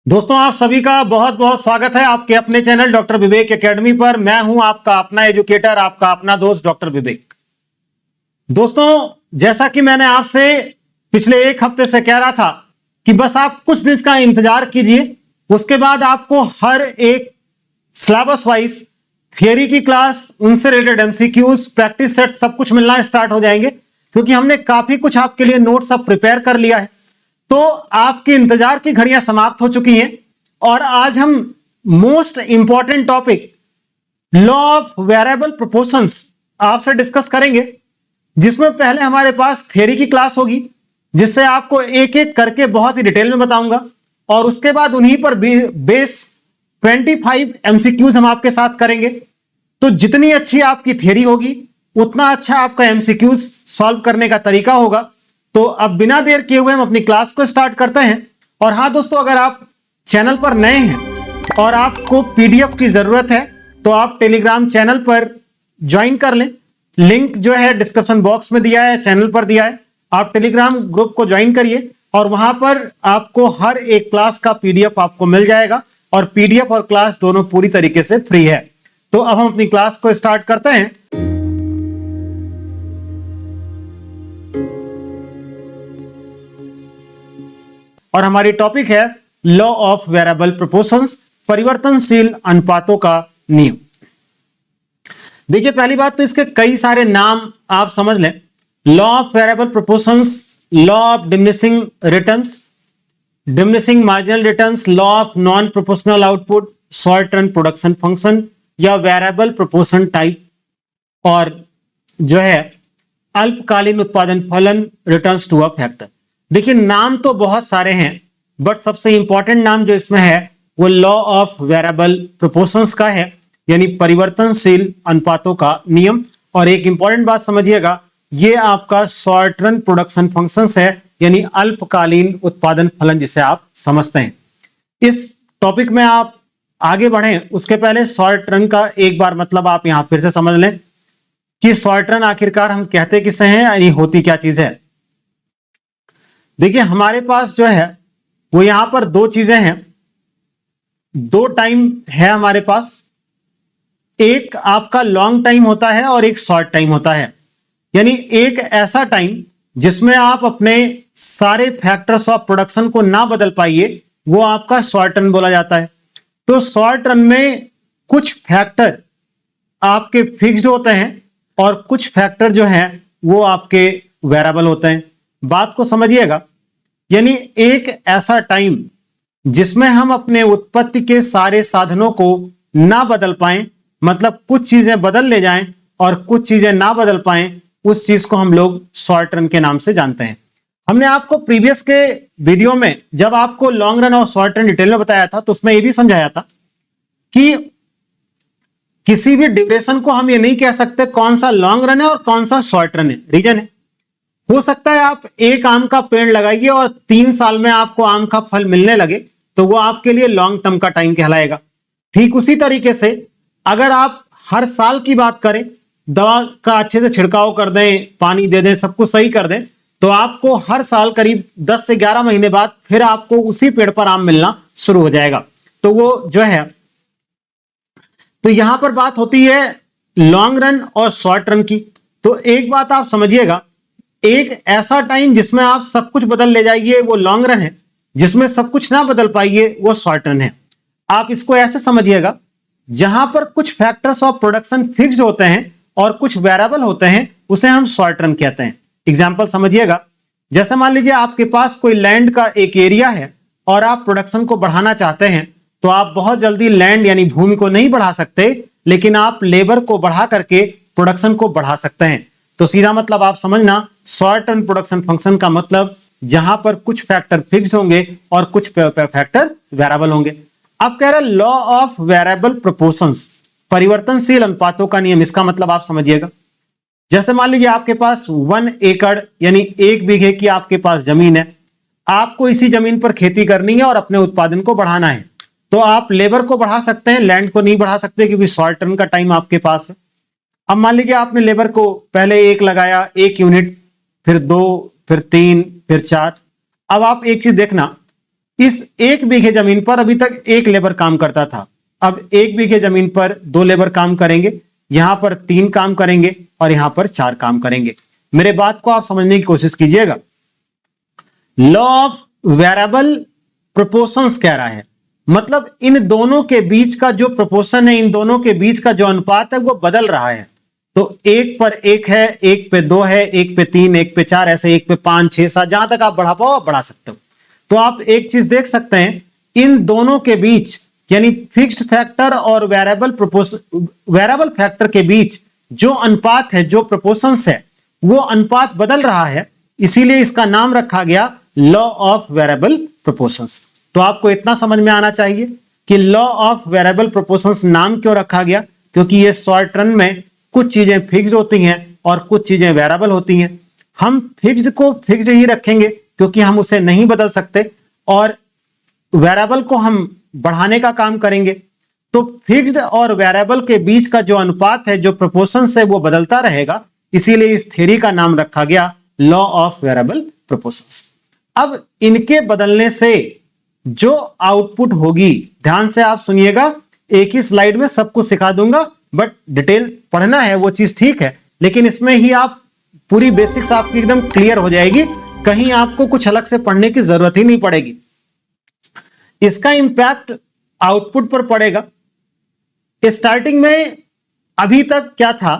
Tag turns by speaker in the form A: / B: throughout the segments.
A: दोस्तों आप सभी का बहुत बहुत स्वागत है आपके अपने चैनल डॉक्टर विवेक एकेडमी पर। मैं हूं आपका अपना एजुकेटर, आपका अपना दोस्त डॉक्टर विवेक। दोस्तों जैसा कि मैंने आपसे पिछले एक हफ्ते से कह रहा था कि बस आप कुछ दिन का इंतजार कीजिए, उसके बाद आपको हर एक सिलेबस वाइज थियरी की क्लास, उनसे रिलेटेड एमसीक्यूज, प्रैक्टिस सेट सब कुछ मिलना स्टार्ट हो जाएंगे, क्योंकि हमने काफी कुछ आपके लिए नोट्स सब प्रिपेयर कर लिया है। तो आपके इंतजार की घड़ियां समाप्त हो चुकी हैं और आज हम most important topic law of variable proportions आपसे डिस्कस करेंगे, जिसमें पहले हमारे पास थ्योरी की क्लास होगी, जिससे आपको एक एक करके बहुत ही डिटेल में बताऊंगा, और उसके बाद उन्हीं पर बेस 25 एमसीक्यूज हम आपके साथ करेंगे। तो जितनी अच्छी आपकी थ्योरी होगी उतना अच्छा आपका एमसीक्यूज सॉल्व करने का तरीका होगा। तो अब बिना देर किए हुए हम अपनी क्लास को स्टार्ट करते हैं। और हाँ दोस्तों, अगर आप चैनल पर नए हैं और आपको पीडीएफ की जरूरत है तो आप टेलीग्राम चैनल पर ज्वाइन कर लें। लिंक जो है डिस्क्रिप्शन बॉक्स में दिया है, चैनल पर दिया है। आप टेलीग्राम ग्रुप को ज्वाइन करिए और वहां पर आपको हर एक क्लास का पीडीएफ आपको मिल जाएगा, और पीडीएफ और क्लास दोनों पूरी तरीके से फ्री है। तो अब हम अपनी क्लास को स्टार्ट करते हैं। और हमारी टॉपिक है लॉ ऑफ वेरिएबल प्रोपोर्शंस, परिवर्तनशील अनुपातों का नियम। देखिए पहली बात तो इसके कई सारे नाम आप समझ लें। Law of variable proportions, law of diminishing returns, diminishing marginal returns, law of non proportional output, short run production function, या वेरिएबल प्रोपोर्शन टाइप, और जो है अल्पकालीन उत्पादन फलन, रिटर्न्स टू अ फैक्टर। देखिए नाम तो बहुत सारे हैं, बट सबसे इंपॉर्टेंट नाम जो इसमें है वो लॉ ऑफ वेरिएबल प्रोपोर्शंस का है, यानी परिवर्तनशील अनुपातों का नियम। और एक इंपॉर्टेंट बात समझिएगा, ये आपका शॉर्ट रन प्रोडक्शन फंक्शंस है, यानी अल्पकालीन उत्पादन फलन जिसे आप समझते हैं। इस टॉपिक में आप आगे बढ़ें उसके पहले शॉर्ट रन का एक बार मतलब आप यहां फिर से समझ लें कि शॉर्ट रन आखिरकार हम कहते किसे हैं, यानी होती क्या चीज है। देखिए हमारे पास जो है वो यहां पर दो चीजें हैं, दो टाइम है हमारे पास। एक आपका लॉन्ग टाइम होता है और एक शॉर्ट टाइम होता है। यानी एक ऐसा टाइम जिसमें आप अपने सारे फैक्टर्स ऑफ प्रोडक्शन को ना बदल पाइए, वो आपका शॉर्ट रन बोला जाता है। तो शॉर्ट रन में कुछ फैक्टर आपके फिक्स्ड होते हैं और कुछ फैक्टर जो हैं वो आपके वेरिएबल होते हैं। बात को समझिएगा, यानी एक ऐसा टाइम जिसमें हम अपने उत्पत्ति के सारे साधनों को ना बदल पाएं, मतलब कुछ चीजें बदल ले जाएं और कुछ चीजें ना बदल पाएं, उस चीज को हम लोग शॉर्ट रन के नाम से जानते हैं। हमने आपको प्रीवियस के वीडियो में जब आपको लॉन्ग रन और शॉर्ट रन डिटेल में बताया था तो उसमें यह भी समझाया था कि किसी भी ड्यूरेशन को हम ये नहीं कह सकते कौन सा लॉन्ग रन है और कौन सा शॉर्ट रन है। रीजन है, हो सकता है आप एक आम का पेड़ लगाइए और 3 साल में आपको आम का फल मिलने लगे, तो वो आपके लिए लॉन्ग टर्म का टाइम कहलाएगा। ठीक उसी तरीके से अगर आप हर साल की बात करें, दवा का अच्छे से छिड़काव कर दें, पानी दे दें, सब कुछ सही कर दें, तो आपको हर साल करीब 10 से 11 महीने बाद फिर आपको उसी पेड़ पर आम मिलना शुरू हो जाएगा। तो वो जो है, तो यहां पर बात होती है लॉन्ग रन और शॉर्ट रन की। तो एक बात आप समझिएगा, एक ऐसा टाइम जिसमें आप सब कुछ बदल ले जाइए वो लॉन्ग रन है, जिसमें सब कुछ ना बदल पाइए वो शॉर्ट रन है। आप इसको ऐसे समझिएगा, जहां पर कुछ फैक्टर्स ऑफ प्रोडक्शन फिक्स्ड होते हैं और कुछ वेरिएबल होते हैं, उसे हम शॉर्ट रन कहते हैं। एग्जांपल समझिएगा, जैसे मान लीजिए आपके पास कोई लैंड का एक एरिया है और आप प्रोडक्शन को बढ़ाना चाहते हैं, तो आप बहुत जल्दी लैंड यानी भूमि को नहीं बढ़ा सकते, लेकिन आप लेबर को बढ़ा करके प्रोडक्शन को बढ़ा सकते हैं। तो सीधा मतलब आप समझना, शॉर्ट रन प्रोडक्शन फंक्शन का मतलब जहां पर कुछ फैक्टर फिक्स्ड होंगे और कुछ फैक्टर वेरिएबल होंगे। अब कह रहे हैं लॉ ऑफ वेरिएबल प्रोपोर्शंस, परिवर्तनशील अनुपातों का नियम। इसका मतलब आप समझिएगा, जैसे मान लीजिए आपके पास 1 एकड़ यानी 1 बीघे की आपके पास जमीन है, आपको इसी जमीन पर खेती करनी है और अपने उत्पादन को बढ़ाना है। तो आप लेबर को बढ़ा सकते हैं, लैंड को नहीं बढ़ा सकते क्योंकि शॉर्ट रन का टाइम आपके पास है। अब मान लीजिए आपने लेबर को पहले 1 लगाया, 1 यूनिट, फिर 2, फिर 3, फिर 4। अब आप एक चीज देखना, इस 1 बीघे जमीन पर अभी तक 1 लेबर काम करता था, अब 1 बीघे जमीन पर 2 लेबर काम करेंगे, यहां पर 3 काम करेंगे और यहां पर 4 काम करेंगे। मेरे बात को आप समझने की कोशिश कीजिएगा। लॉ ऑफ वेरिएबल प्रोपोर्शंस कह रहा है, मतलब इन दोनों के बीच का जो प्रोपोर्शन है, इन दोनों के बीच का जो अनुपात है वो बदल रहा है। तो 1 पर 1 है, 1 पे 2 है, 1 पे 3, 1 पे 4, ऐसे 1 पे 5, 6, 7, जहां तक आप बढ़ा पाओ आप बढ़ा सकते हो। तो आप एक चीज देख सकते हैं, इन दोनों के बीच यानी फिक्स्ड फैक्टर और वेरिएबल फैक्टर के बीच जो अनुपात है, जो प्रोपोर्शंस है, वो अनुपात बदल रहा है, इसीलिए इसका नाम रखा गया लॉ ऑफ वेरिएबल प्रोपोर्शंस। तो आपको इतना समझ में आना चाहिए कि लॉ ऑफ वेरिएबल प्रोपोर्शंस नाम क्यों रखा गया, क्योंकि ये शॉर्ट रन में कुछ चीजें फिक्स्ड होती हैं और कुछ चीजें वेरिएबल होती हैं। हम फिक्स्ड को फिक्स्ड ही रखेंगे क्योंकि हम उसे नहीं बदल सकते, और वेरिएबल को हम बढ़ाने का काम करेंगे। तो फिक्स्ड और वेरिएबल के बीच का जो अनुपात है, जो प्रोपोर्शन है, वो बदलता रहेगा, इसीलिए इस थ्योरी का नाम रखा गया लॉ ऑफ वेरिएबल प्रोपोर्शंस। अब इनके बदलने से जो आउटपुट होगी, ध्यान से आप सुनिएगा, एक ही स्लाइड में सब कुछ सिखा दूंगा, बट डिटेल पढ़ना है वो चीज ठीक है, लेकिन इसमें ही आप पूरी बेसिक्स आपकी एकदम क्लियर हो जाएगी, कहीं आपको कुछ अलग से पढ़ने की जरूरत ही नहीं पड़ेगी। इसका इंपैक्ट आउटपुट पर पड़ेगा। स्टार्टिंग में अभी तक क्या था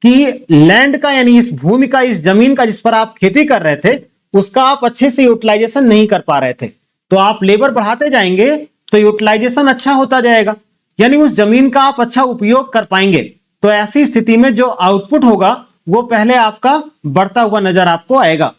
A: कि लैंड का यानी इस भूमि का, इस जमीन का जिस पर आप खेती कर रहे थे, उसका आप अच्छे से यूटिलाइजेशन नहीं कर पा रहे थे। तो आप लेबर बढ़ाते जाएंगे तो यूटिलाइजेशन अच्छा होता जाएगा, यानी उस जमीन का आप अच्छा उपयोग कर पाएंगे। तो ऐसी स्थिति में जो आउटपुट होगा वो पहले आपका बढ़ता हुआ नजर आपको आएगा,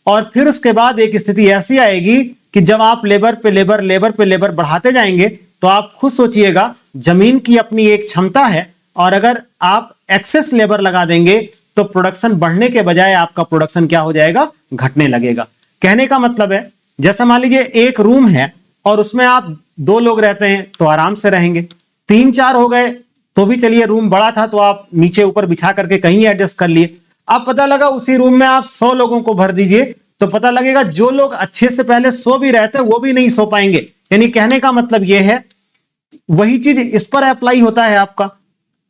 A: और फिर उसके बाद एक स्थिति ऐसी आएगी कि जब आप लेबर पे लेबर बढ़ाते जाएंगे तो आप खुद सोचिएगा, जमीन की अपनी एक क्षमता है, और अगर आप एक्सेस लेबर लगा देंगे तो प्रोडक्शन बढ़ने के बजाय आपका प्रोडक्शन क्या हो जाएगा, घटने लगेगा। कहने का मतलब है, जैसा मान लीजिए एक रूम है और उसमें आप 2 लोग रहते हैं तो आराम से रहेंगे, 3-4 हो गए तो भी चलिए, रूम बड़ा था तो आप नीचे ऊपर बिछा करके कहीं एडजस्ट कर लिए। अब पता लगा उसी रूम में आप 100 लोगों को भर दीजिए तो पता लगेगा जो लोग अच्छे से पहले सो भी रहते वो भी नहीं सो पाएंगे। यानी कहने का मतलब यह है, वही चीज इस पर अप्लाई होता है। आपका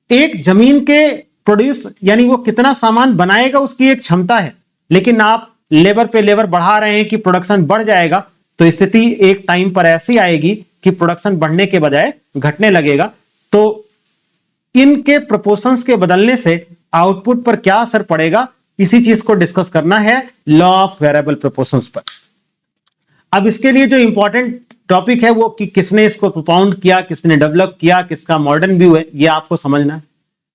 A: एक जमीन के प्रोड्यूस यानी वो कितना सामान बनाएगा उसकी एक क्षमता है, लेकिन आप लेबर पे लेबर बढ़ा रहे हैं कि प्रोडक्शन बढ़ जाएगा, तो स्थिति एक टाइम पर ऐसी आएगी कि प्रोडक्शन बढ़ने के बजाय घटने लगेगा। तो इनके प्रोपोर्शंस के बदलने से आउटपुट पर क्या असर पड़ेगा, इसी चीज को डिस्कस करना है लॉ ऑफ वेरिएबल प्रोपोर्शंस पर। अब इसके लिए जो इंपॉर्टेंट टॉपिक है वो कि किसने इसको प्रोपाउंड किया, किसने डेवलप किया, किसका मॉडर्न व्यू है, ये आपको समझना है।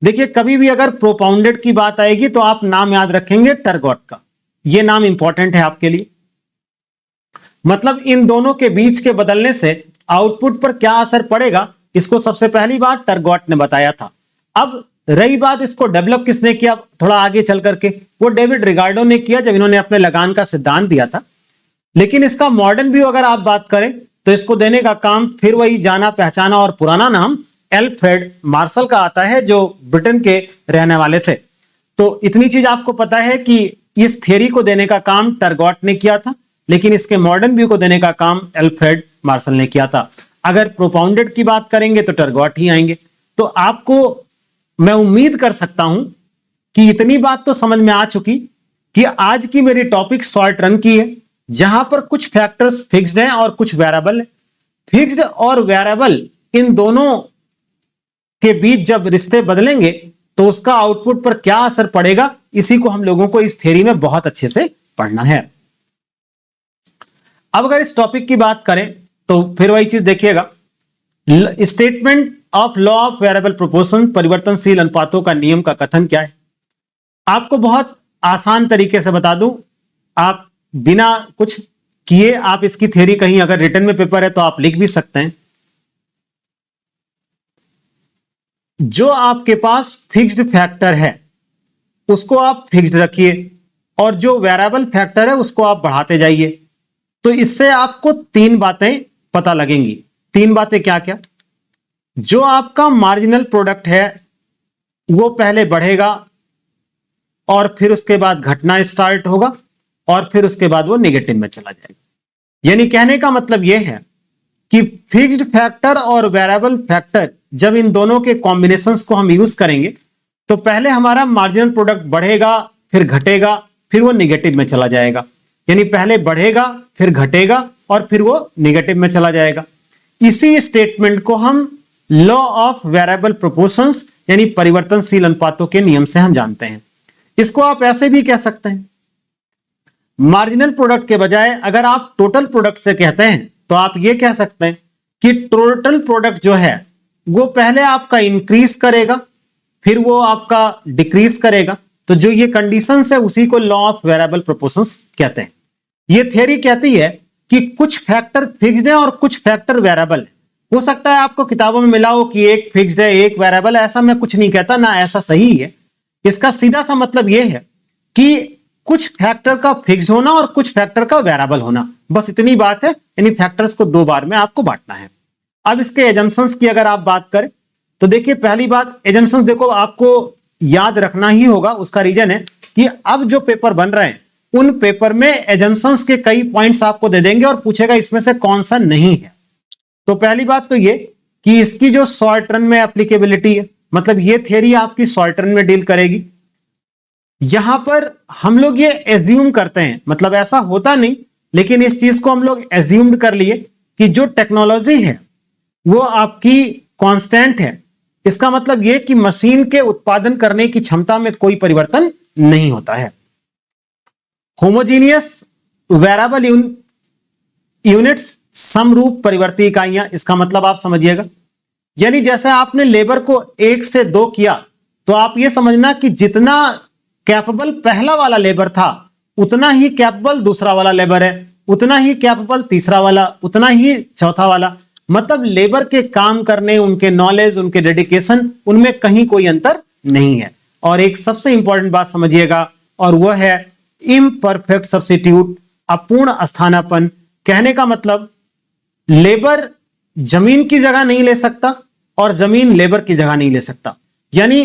A: देखिए, कभी भी अगर प्रोपाउंडेड की बात आएगी तो आप नाम याद रखेंगे टर्गॉट का, ये नाम इंपॉर्टेंट है आपके लिए। मतलब इन दोनों के बीच के बदलने से आउटपुट पर क्या असर पड़ेगा, इसको सबसे पहली बार टर्गॉट ने बताया था। अब रही बात इसको डेवलप किसने किया, थोड़ा आगे चल करके, वो डेविड रिगार्डो ने किया जब इन्होंने अपने लगान का सिद्धांत दिया था। लेकिन इसका मॉडर्न व्यू अगर आप बात करें तो इसको देने का काम फिर वही जाना पहचाना और पुराना नाम एल्फ्रेड मार्शल का आता है, जो ब्रिटेन के रहने वाले थे। तो इतनी चीज आपको पता है कि इस थियरी को देने का काम टर्गॉट ने किया था, लेकिन इसके मॉडर्न व्यू को देने का काम एल्फ्रेड मार्शल ने किया था। अगर प्रोपाउंडेड की बात करेंगे तो टर्गॉट ही आएंगे। तो आपको मैं उम्मीद कर सकता हूं कि इतनी बात तो समझ में आ चुकी कि आज की मेरी टॉपिक शॉर्ट रन की है, जहां पर कुछ फैक्टर्स फिक्स्ड हैं और कुछ वेरिएबल है। फिक्स्ड और वेरिएबल इन दोनों के बीच जब रिश्ते बदलेंगे तो उसका आउटपुट पर क्या असर पड़ेगा, इसी को हम लोगों को इस थ्योरी में बहुत अच्छे से पढ़ना है। अब अगर इस टॉपिक की बात करें तो फिर वही चीज देखिएगा, statement of law of variable proportion, परिवर्तनशील अनुपातों का नियम का कथन क्या है। आपको बहुत आसान तरीके से बता दूं, आप बिना कुछ किए आप इसकी थ्योरी कहीं अगर रिटन में पेपर है तो आप लिख भी सकते हैं। जो आपके पास फिक्स्ड फैक्टर है उसको आप फिक्स्ड रखिए और जो वेरिएबल फैक्टर है उसको आप बढ़ाते जाइए। तो इससे आपको 3 बातें पता लगेंगी। 3 बातें क्या क्या, जो आपका मार्जिनल प्रोडक्ट है वो पहले बढ़ेगा और फिर उसके बाद घटना स्टार्ट होगा और फिर उसके बाद वो नेगेटिव में चला जाएगा। यानी कहने का मतलब यह है कि फिक्स्ड फैक्टर और वेरिएबल फैक्टर जब इन दोनों के कॉम्बिनेशंस को हम यूज करेंगे तो पहले हमारा मार्जिनल प्रोडक्ट बढ़ेगा, फिर घटेगा, फिर वो निगेटिव में चला जाएगा। यानी पहले बढ़ेगा, फिर घटेगा और फिर वो निगेटिव में चला जाएगा। इसी स्टेटमेंट को हम लॉ ऑफ वेरिएबल प्रोपोर्शंस यानी परिवर्तनशील अनुपातों के नियम से हम जानते हैं। इसको आप ऐसे भी कह सकते हैं, मार्जिनल प्रोडक्ट के बजाय अगर आप टोटल प्रोडक्ट से कहते हैं तो आप ये कह सकते हैं कि टोटल प्रोडक्ट जो है वो पहले आपका इंक्रीज करेगा, फिर वो आपका डिक्रीज करेगा। तो जो ये कंडीशन है उसी को लॉ ऑफ वेरिएबल प्रोपोर्शंस कहते हैं। ये थ्योरी कहती है कि कुछ फैक्टर फिक्स्ड है और कुछ फैक्टर वेरिएबल है। हो सकता है आपको किताबों में मिला हो कि एक फिक्स्ड है एक वेरिएबल है, ऐसा मैं कुछ नहीं कहता, ना ऐसा सही है। इसका सीधा सा मतलब यह है कि कुछ फैक्टर का फिक्स होना और कुछ फैक्टर का वेरिएबल होना, बस इतनी बात है। यानी फैक्टर्स को दो बार में आपको बांटना है। अब इसके एजम्पशंस की अगर आप बात करें तो देखिए, पहली बात एजम्पशंस देखो आपको याद रखना ही होगा। उसका रीजन है कि अब जो पेपर बन रहे हैं उन पेपर में एजम्पशंस के कई पॉइंट्स आपको दे देंगे और पूछेगा इसमें से कौन सा नहीं है। तो पहली बात तो ये कि इसकी जो शॉर्ट रन में एप्लीकेबिलिटी है, मतलब ये थियरी आपकी शॉर्ट रन में डील करेगी। यहां पर हम लोग ये एज्यूम करते हैं, मतलब ऐसा होता नहीं, लेकिन इस चीज को हम लोग एज्यूम्ड कर लिए कि जो टेक्नोलॉजी है वो आपकी कांस्टेंट है। इसका मतलब यह कि मशीन के उत्पादन करने की क्षमता में कोई परिवर्तन नहीं होता है। होमोजीनियस वेरिएबल यूनिट्स समरूप परिवर्ती इकाइयां, इसका मतलब आप समझिएगा, यानी जैसे आपने लेबर को 1 से 2 किया तो आप ये समझना कि जितना कैपेबल पहला वाला लेबर था उतना ही कैपेबल दूसरा वाला लेबर है, उतना ही कैपेबल तीसरा वाला, उतना ही चौथा वाला। मतलब लेबर के काम करने, उनके नॉलेज, उनके डेडिकेशन, उनमें कहीं कोई अंतर नहीं है। और एक सबसे इंपॉर्टेंट बात समझिएगा और वह है इम्परफेक्ट सब्स्टिट्यूट, अपूर्ण स्थानापन्न। कहने का मतलब लेबर जमीन की जगह नहीं ले सकता और जमीन लेबर की जगह नहीं ले सकता। यानी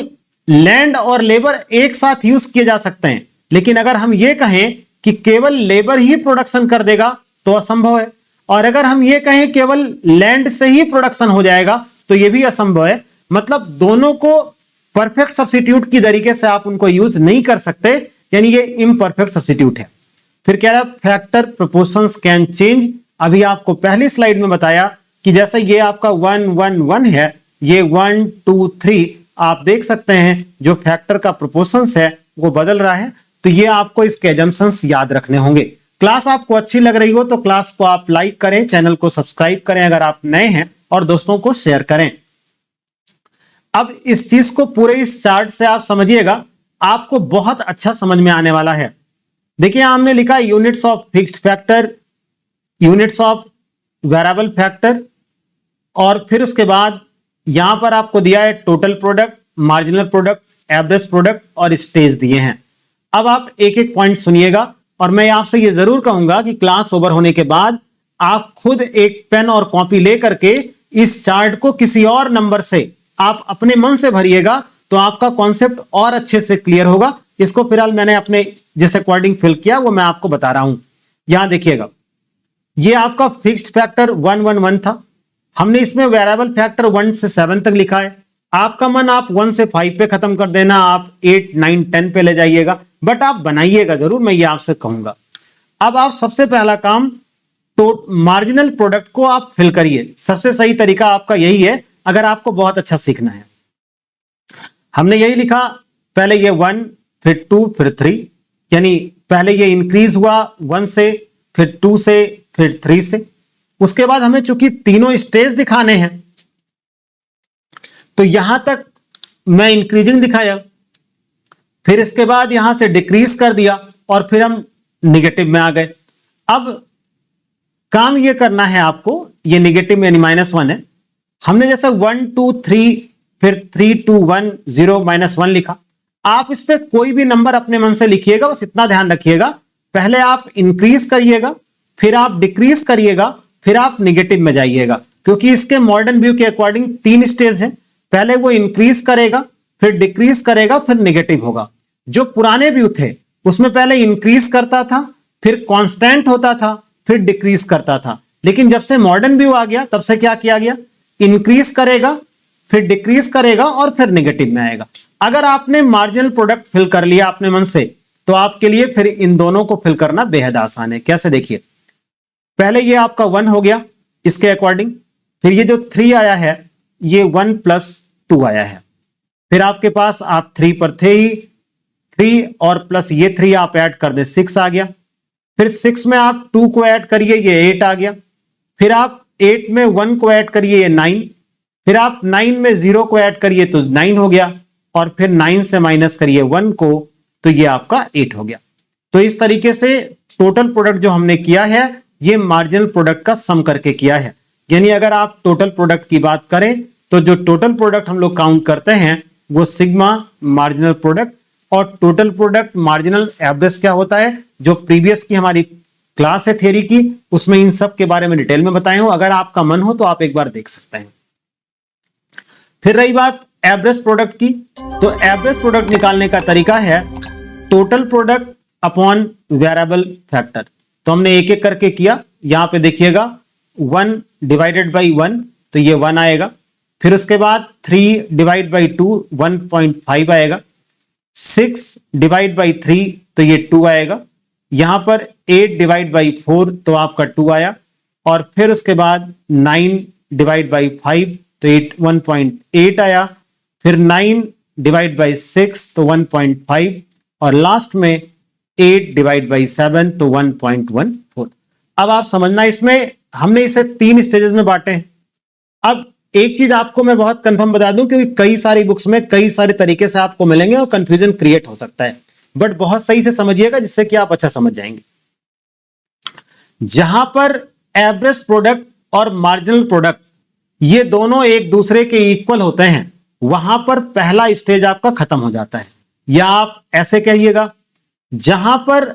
A: लैंड और लेबर एक साथ यूज किए जा सकते हैं, लेकिन अगर हम ये कहें कि केवल लेबर ही प्रोडक्शन कर देगा तो असंभव है, और अगर हम ये कहें केवल लैंड से ही प्रोडक्शन हो जाएगा तो यह भी असंभव है। मतलब दोनों को परफेक्ट सब्स्टिट्यूट की तरीके से आप उनको यूज नहीं कर सकते, यानी ये इम्परफेक्ट सब्स्टिट्यूट है। फिर कह रहा है फैक्टर प्रोपोर्शंस कैन चेंज। अभी आपको पहली स्लाइड में बताया कि जैसे ये आपका 1 1 1 है, ये 1 2 3 आप देख सकते हैं जो फैक्टर का प्रोपोर्शंस है वो बदल रहा है। तो ये आपको इसके एजम्पशंस याद रखने होंगे। क्लास आपको अच्छी लग रही हो तो क्लास को आप लाइक करें, चैनल को सब्सक्राइब करें अगर आप नए हैं, और दोस्तों को शेयर करें। अब इस चीज को पूरे इस चार्ट से आप समझिएगा, आपको बहुत अच्छा समझ में आने वाला है। देखिए हमने लिखा units of fixed factor, units of variable factor, और फिर उसके बाद यहां पर आपको दिया है total product, marginal product, average product और स्टेज दिए हैं। अब आप एक एक पॉइंट सुनिएगा और मैं आपसे ये जरूर कहूंगा कि क्लास ओवर होने के बाद आप खुद एक पेन और कॉपी लेकर के इस चार्ट को किसी और नंबर से आप अपने मन से भरिएगा तो आपका कॉन्सेप्ट और अच्छे से क्लियर होगा। इसको फिलहाल मैंने अपने जिस अकॉर्डिंग फिल किया वो मैं आपको बता रहा हूं। यहां देखिएगा, ये आपका फिक्स्ड फैक्टर 1 1 1 था, हमने इसमें वेरिएबल फैक्टर 1 से 7 तक लिखा है। आपका मन आप 1 से 5 पे खत्म कर देना, आप 8 9 10 पे ले जाइएगा, बट आप बनाइएगा जरूर, मैं ये आपसे कहूंगा। अब आप सबसे पहला काम तो मार्जिनल प्रोडक्ट को आप फिल करिए। सबसे सही तरीका आपका यही है अगर आपको बहुत अच्छा सीखना है। हमने यही लिखा, पहले ये 1 फिर 2 फिर 3, यानी पहले ये इंक्रीज हुआ 1 से, फिर 2 से, फिर 3 से। उसके बाद हमें चूंकि तीनों स्टेज दिखाने हैं तो यहां तक मैं इंक्रीजिंग दिखाया, फिर इसके बाद यहां से डिक्रीज कर दिया और फिर हम निगेटिव में आ गए। अब काम यह करना है आपको, ये निगेटिव यानी -1 है। हमने जैसे 1 2 3 फिर 3 2 1 0 -1 लिखा। आप इस पे कोई भी नंबर अपने मन से लिखिएगा, बस इतना ध्यान रखिएगा, पहले आप इंक्रीज करिएगा, फिर आप डिक्रीज करिएगा, फिर आप निगेटिव में जाइएगा, क्योंकि इसके मॉडर्न व्यू के अकॉर्डिंग 3 स्टेज हैं। पहले वो इंक्रीज करेगा, फिर डिक्रीज करेगा, फिर निगेटिव होगा। जो पुराने व्यू थे उसमें पहले इंक्रीज करता था, फिर कांस्टेंट होता था, फिर डिक्रीज करता था, लेकिन जब से मॉडर्न व्यू आ गया तब से क्या किया गया, इंक्रीज करेगा, फिर डिक्रीज करेगा और फिर नेगेटिव में आएगा। अगर आपने मार्जिनल प्रोडक्ट फिल कर लिया अपने मन से, तो आपके लिए फिर इन दोनों को फिल करना बेहद आसान है। कैसे, देखिए, पहले ये आपका 1 हो गया इसके अकॉर्डिंग, फिर ये जो 3 आया है ये 1 + 2 आया है, फिर आपके पास आप 3 पर थे ही, 3 और प्लस ये 3 आप ऐड कर दे 6 आ गया, फिर 6 में आप 2 को ऐड करिए ये 8 आ गया, फिर आप 8 में 1 को ऐड करिए ये 9, फिर आप 9 में 0 को ऐड करिए तो 9 हो गया, और फिर 9 से माइनस करिए 1 को तो ये आपका 8 हो गया। तो इस तरीके से टोटल प्रोडक्ट जो हमने किया है ये मार्जिनल प्रोडक्ट का सम करके किया है। यानी अगर आप टोटल प्रोडक्ट की बात करें तो जो टोटल प्रोडक्ट हम लोग काउंट करते हैं वो सिग्मा मार्जिनल प्रोडक्ट और टोटल प्रोडक्ट मार्जिनल एवरेज क्या होता है, जो प्रीवियस की हमारी क्लास है थियरी की, उसमें इन सब के बारे में डिटेल में बताए हूं। अगर आपका मन हो तो आप एक बार देख सकते हैं। फिर रही बात एवरेज प्रोडक्ट की, तो एवरेज प्रोडक्ट निकालने का तरीका है total product upon variable factor. तो हमने एक एक करके किया, यहां पे देखिएगा 1 डिवाइडेड बाई 1 तो ये 1 आएगा, फिर उसके बाद 3 डिवाइड बाई 2 1.5 आएगा, 6 डिवाइड बाई 3 तो ये 2 आएगा, यहां पर 8 डिवाइड बाई 4 तो आपका 2 आया, और फिर उसके बाद 9 डिवाइड बाई 5 तो 1.8 आया, फिर 9 डिवाइड बाई 6 तो 1.5 और लास्ट में 8 डिवाइड बाई 7 तो 1.14। अब आप समझना, इसमें हमने इसे 3 स्टेजेस में बांटे हैं। अब एक चीज आपको मैं बहुत कंफर्म बता दूं, क्योंकि कई सारी बुक्स में कई सारे तरीके से आपको मिलेंगे और कंफ्यूजन क्रिएट हो सकता है, बट बहुत सही से समझिएगा जिससे कि आप अच्छा समझ जाएंगे। जहां पर एवरेज प्रोडक्ट और मार्जिनल प्रोडक्ट ये दोनों एक दूसरे के इक्वल होते हैं, वहां पर पहला स्टेज आपका खत्म हो जाता है। या आप ऐसे कहिएगा, जहां पर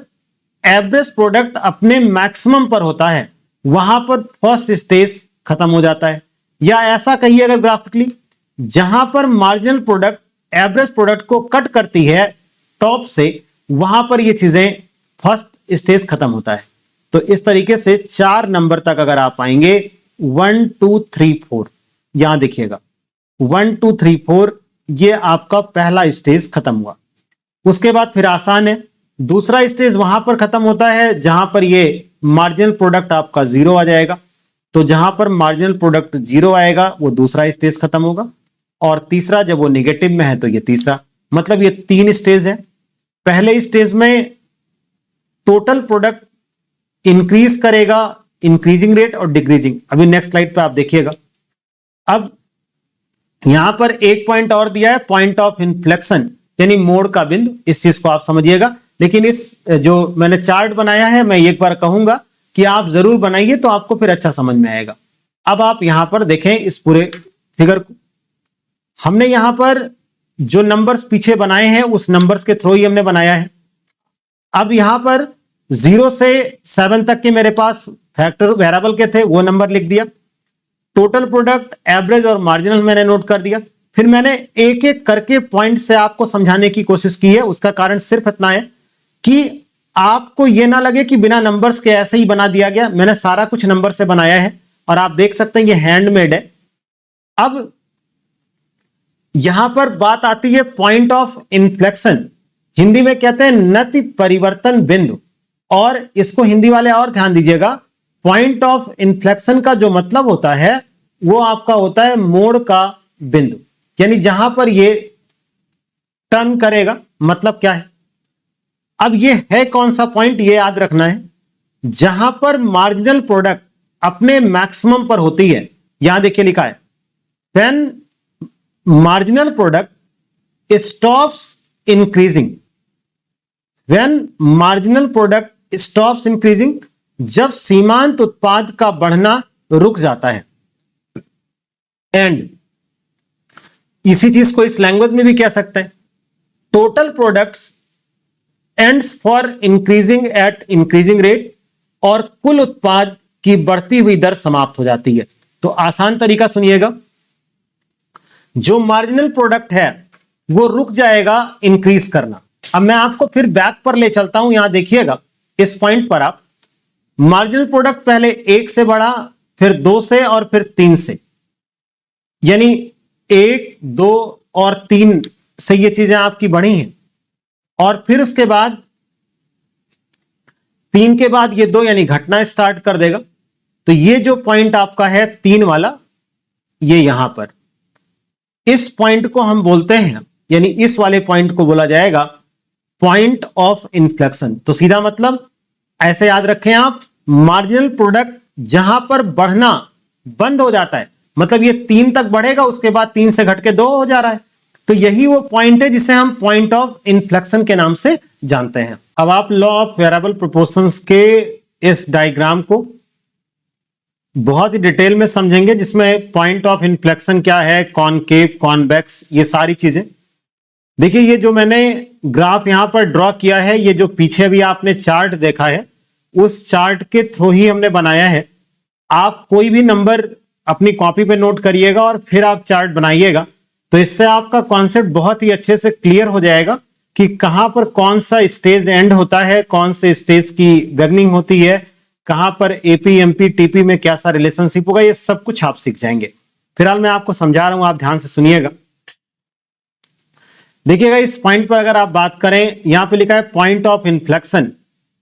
A: एवरेज प्रोडक्ट अपने मैक्सिमम पर होता है वहां पर फर्स्ट स्टेज खत्म हो जाता है। या ऐसा कहिए अगर ग्राफिकली, जहां पर मार्जिनल प्रोडक्ट एवरेज प्रोडक्ट को कट करती है टॉप से, वहां पर ये चीजें फर्स्ट स्टेज खत्म होता है। तो इस तरीके से 4 नंबर तक अगर आप आएंगे 1 2 3 4, यहां देखिएगा 1 2 3 4 ये आपका पहला स्टेज खत्म हुआ। उसके बाद फिर आसान है, दूसरा स्टेज वहां पर खत्म होता है जहां पर ये मार्जिनल प्रोडक्ट आपका 0 आ जाएगा। तो जहां पर मार्जिनल प्रोडक्ट 0 आएगा वो दूसरा स्टेज खत्म होगा, और तीसरा जब वो नेगेटिव में है तो ये तीसरा। मतलब ये 3 स्टेज है। पहले स्टेज में टोटल प्रोडक्ट इंक्रीज करेगा, इंक्रीजिंग रेट और डिक्रीजिंग। अभी नेक्स्ट स्लाइड पे आप देखिएगा। अब यहां पर एक पॉइंट और दिया है, पॉइंट ऑफ इन्फ्लेक्शन यानी मोड़ का बिंदु। इस चीज को आप समझिएगा, लेकिन इस जो मैंने चार्ट बनाया है मैं एक बार कहूंगा कि आप जरूर बनाइए तो आपको फिर अच्छा समझ में आएगा। अब आप यहां पर देखें इस पूरे फिगर को, हमने यहां पर जो नंबर्स पीछे बनाए हैं उस नंबर्स के थ्रू ही हमने बनाया है। अब यहां पर 0 से 7 तक के मेरे पास फैक्टर वेरिएबल के थे, वो नंबर लिख दिया। टोटल प्रोडक्ट, एवरेज और मार्जिनल मैंने नोट कर दिया। फिर मैंने एक एक करके पॉइंट से आपको समझाने की कोशिश की है। उसका कारण सिर्फ इतना है कि आपको यह ना लगे कि बिना नंबर्स के ऐसे ही बना दिया गया। मैंने सारा कुछ नंबर से बनाया है और आप देख सकते हैं ये हैंडमेड है। अब यहां पर बात आती है पॉइंट ऑफ इन्फ्लेक्शन, हिंदी में कहते हैं नति परिवर्तन बिंदु। और इसको हिंदी वाले और ध्यान दीजिएगा, पॉइंट ऑफ इन्फ्लेक्शन का जो मतलब होता है वो आपका होता है मोड़ का बिंदु, यानी जहां पर ये टर्न करेगा। मतलब क्या है, अब ये है कौन सा पॉइंट, ये याद रखना है, जहां पर मार्जिनल प्रोडक्ट अपने मैक्सिमम पर होती है। यहां देखिए लिखा है when marginal product stops increasing, when marginal product stops increasing, जब सीमांत उत्पाद का बढ़ना रुक जाता है। एंड इसी चीज को इस लैंग्वेज में भी कह सकते हैं, total products ends for increasing at increasing rate, और कुल उत्पाद की बढ़ती हुई दर समाप्त हो जाती है। तो आसान तरीका सुनिएगा, जो मार्जिनल प्रोडक्ट है वो रुक जाएगा इंक्रीज करना। अब मैं आपको फिर बैक पर ले चलता हूं, यहां देखिएगा इस पॉइंट पर आप मार्जिनल प्रोडक्ट पहले 1 से बढ़ा, फिर 2 से और फिर 3 से, यानी 1, 2 और 3 से ये चीजें आपकी बढ़ी हैं, और फिर उसके बाद 3 के बाद ये 2 यानी घटना स्टार्ट कर देगा। तो ये जो पॉइंट आपका है 3 वाला, ये यहां पर इस पॉइंट को हम बोलते हैं, यानी इस वाले पॉइंट को बोला जाएगा पॉइंट ऑफ इन्फ्लेक्शन। तो सीधा मतलब ऐसे याद रखें आप, मार्जिनल प्रोडक्ट जहां पर बढ़ना बंद हो जाता है, मतलब ये 3 तक बढ़ेगा, उसके बाद 3 से घट के 2 हो जा रहा है, तो यही वो पॉइंट है जिसे हम पॉइंट ऑफ इन्फ्लेक्शन के नाम से जानते हैं। अब आप लॉ ऑफ वेरिएबल प्रोपोर्शंस के इस डायग्राम को बहुत ही डिटेल में समझेंगे, जिसमें पॉइंट ऑफ इन्फ्लेक्शन क्या है, कॉनकेव, कॉन्वेक्स, ये सारी चीजें। देखिए ये जो मैंने ग्राफ यहां पर ड्रॉ किया है, ये जो पीछे भी आपने चार्ट देखा है, उस चार्ट के थ्रू ही हमने बनाया है। आप कोई भी नंबर अपनी कॉपी पे नोट करिएगा और फिर आप चार्ट बनाइएगा, तो इससे आपका कॉन्सेप्ट बहुत ही अच्छे से क्लियर हो जाएगा कि कहां पर कौन सा स्टेज एंड होता है, कौन से स्टेज की बिगनिंग होती है, कहां पर एपी, एमपी, टीपी में क्या सा रिलेशनशिप होगा, ये सब कुछ आप सीख जाएंगे। फिलहाल मैं आपको समझा रहा हूं, आप ध्यान से सुनिएगा। देखिएगा इस पॉइंट पर अगर आप बात करें, यहां पे लिखा है पॉइंट ऑफ इन्फ्लेक्शन,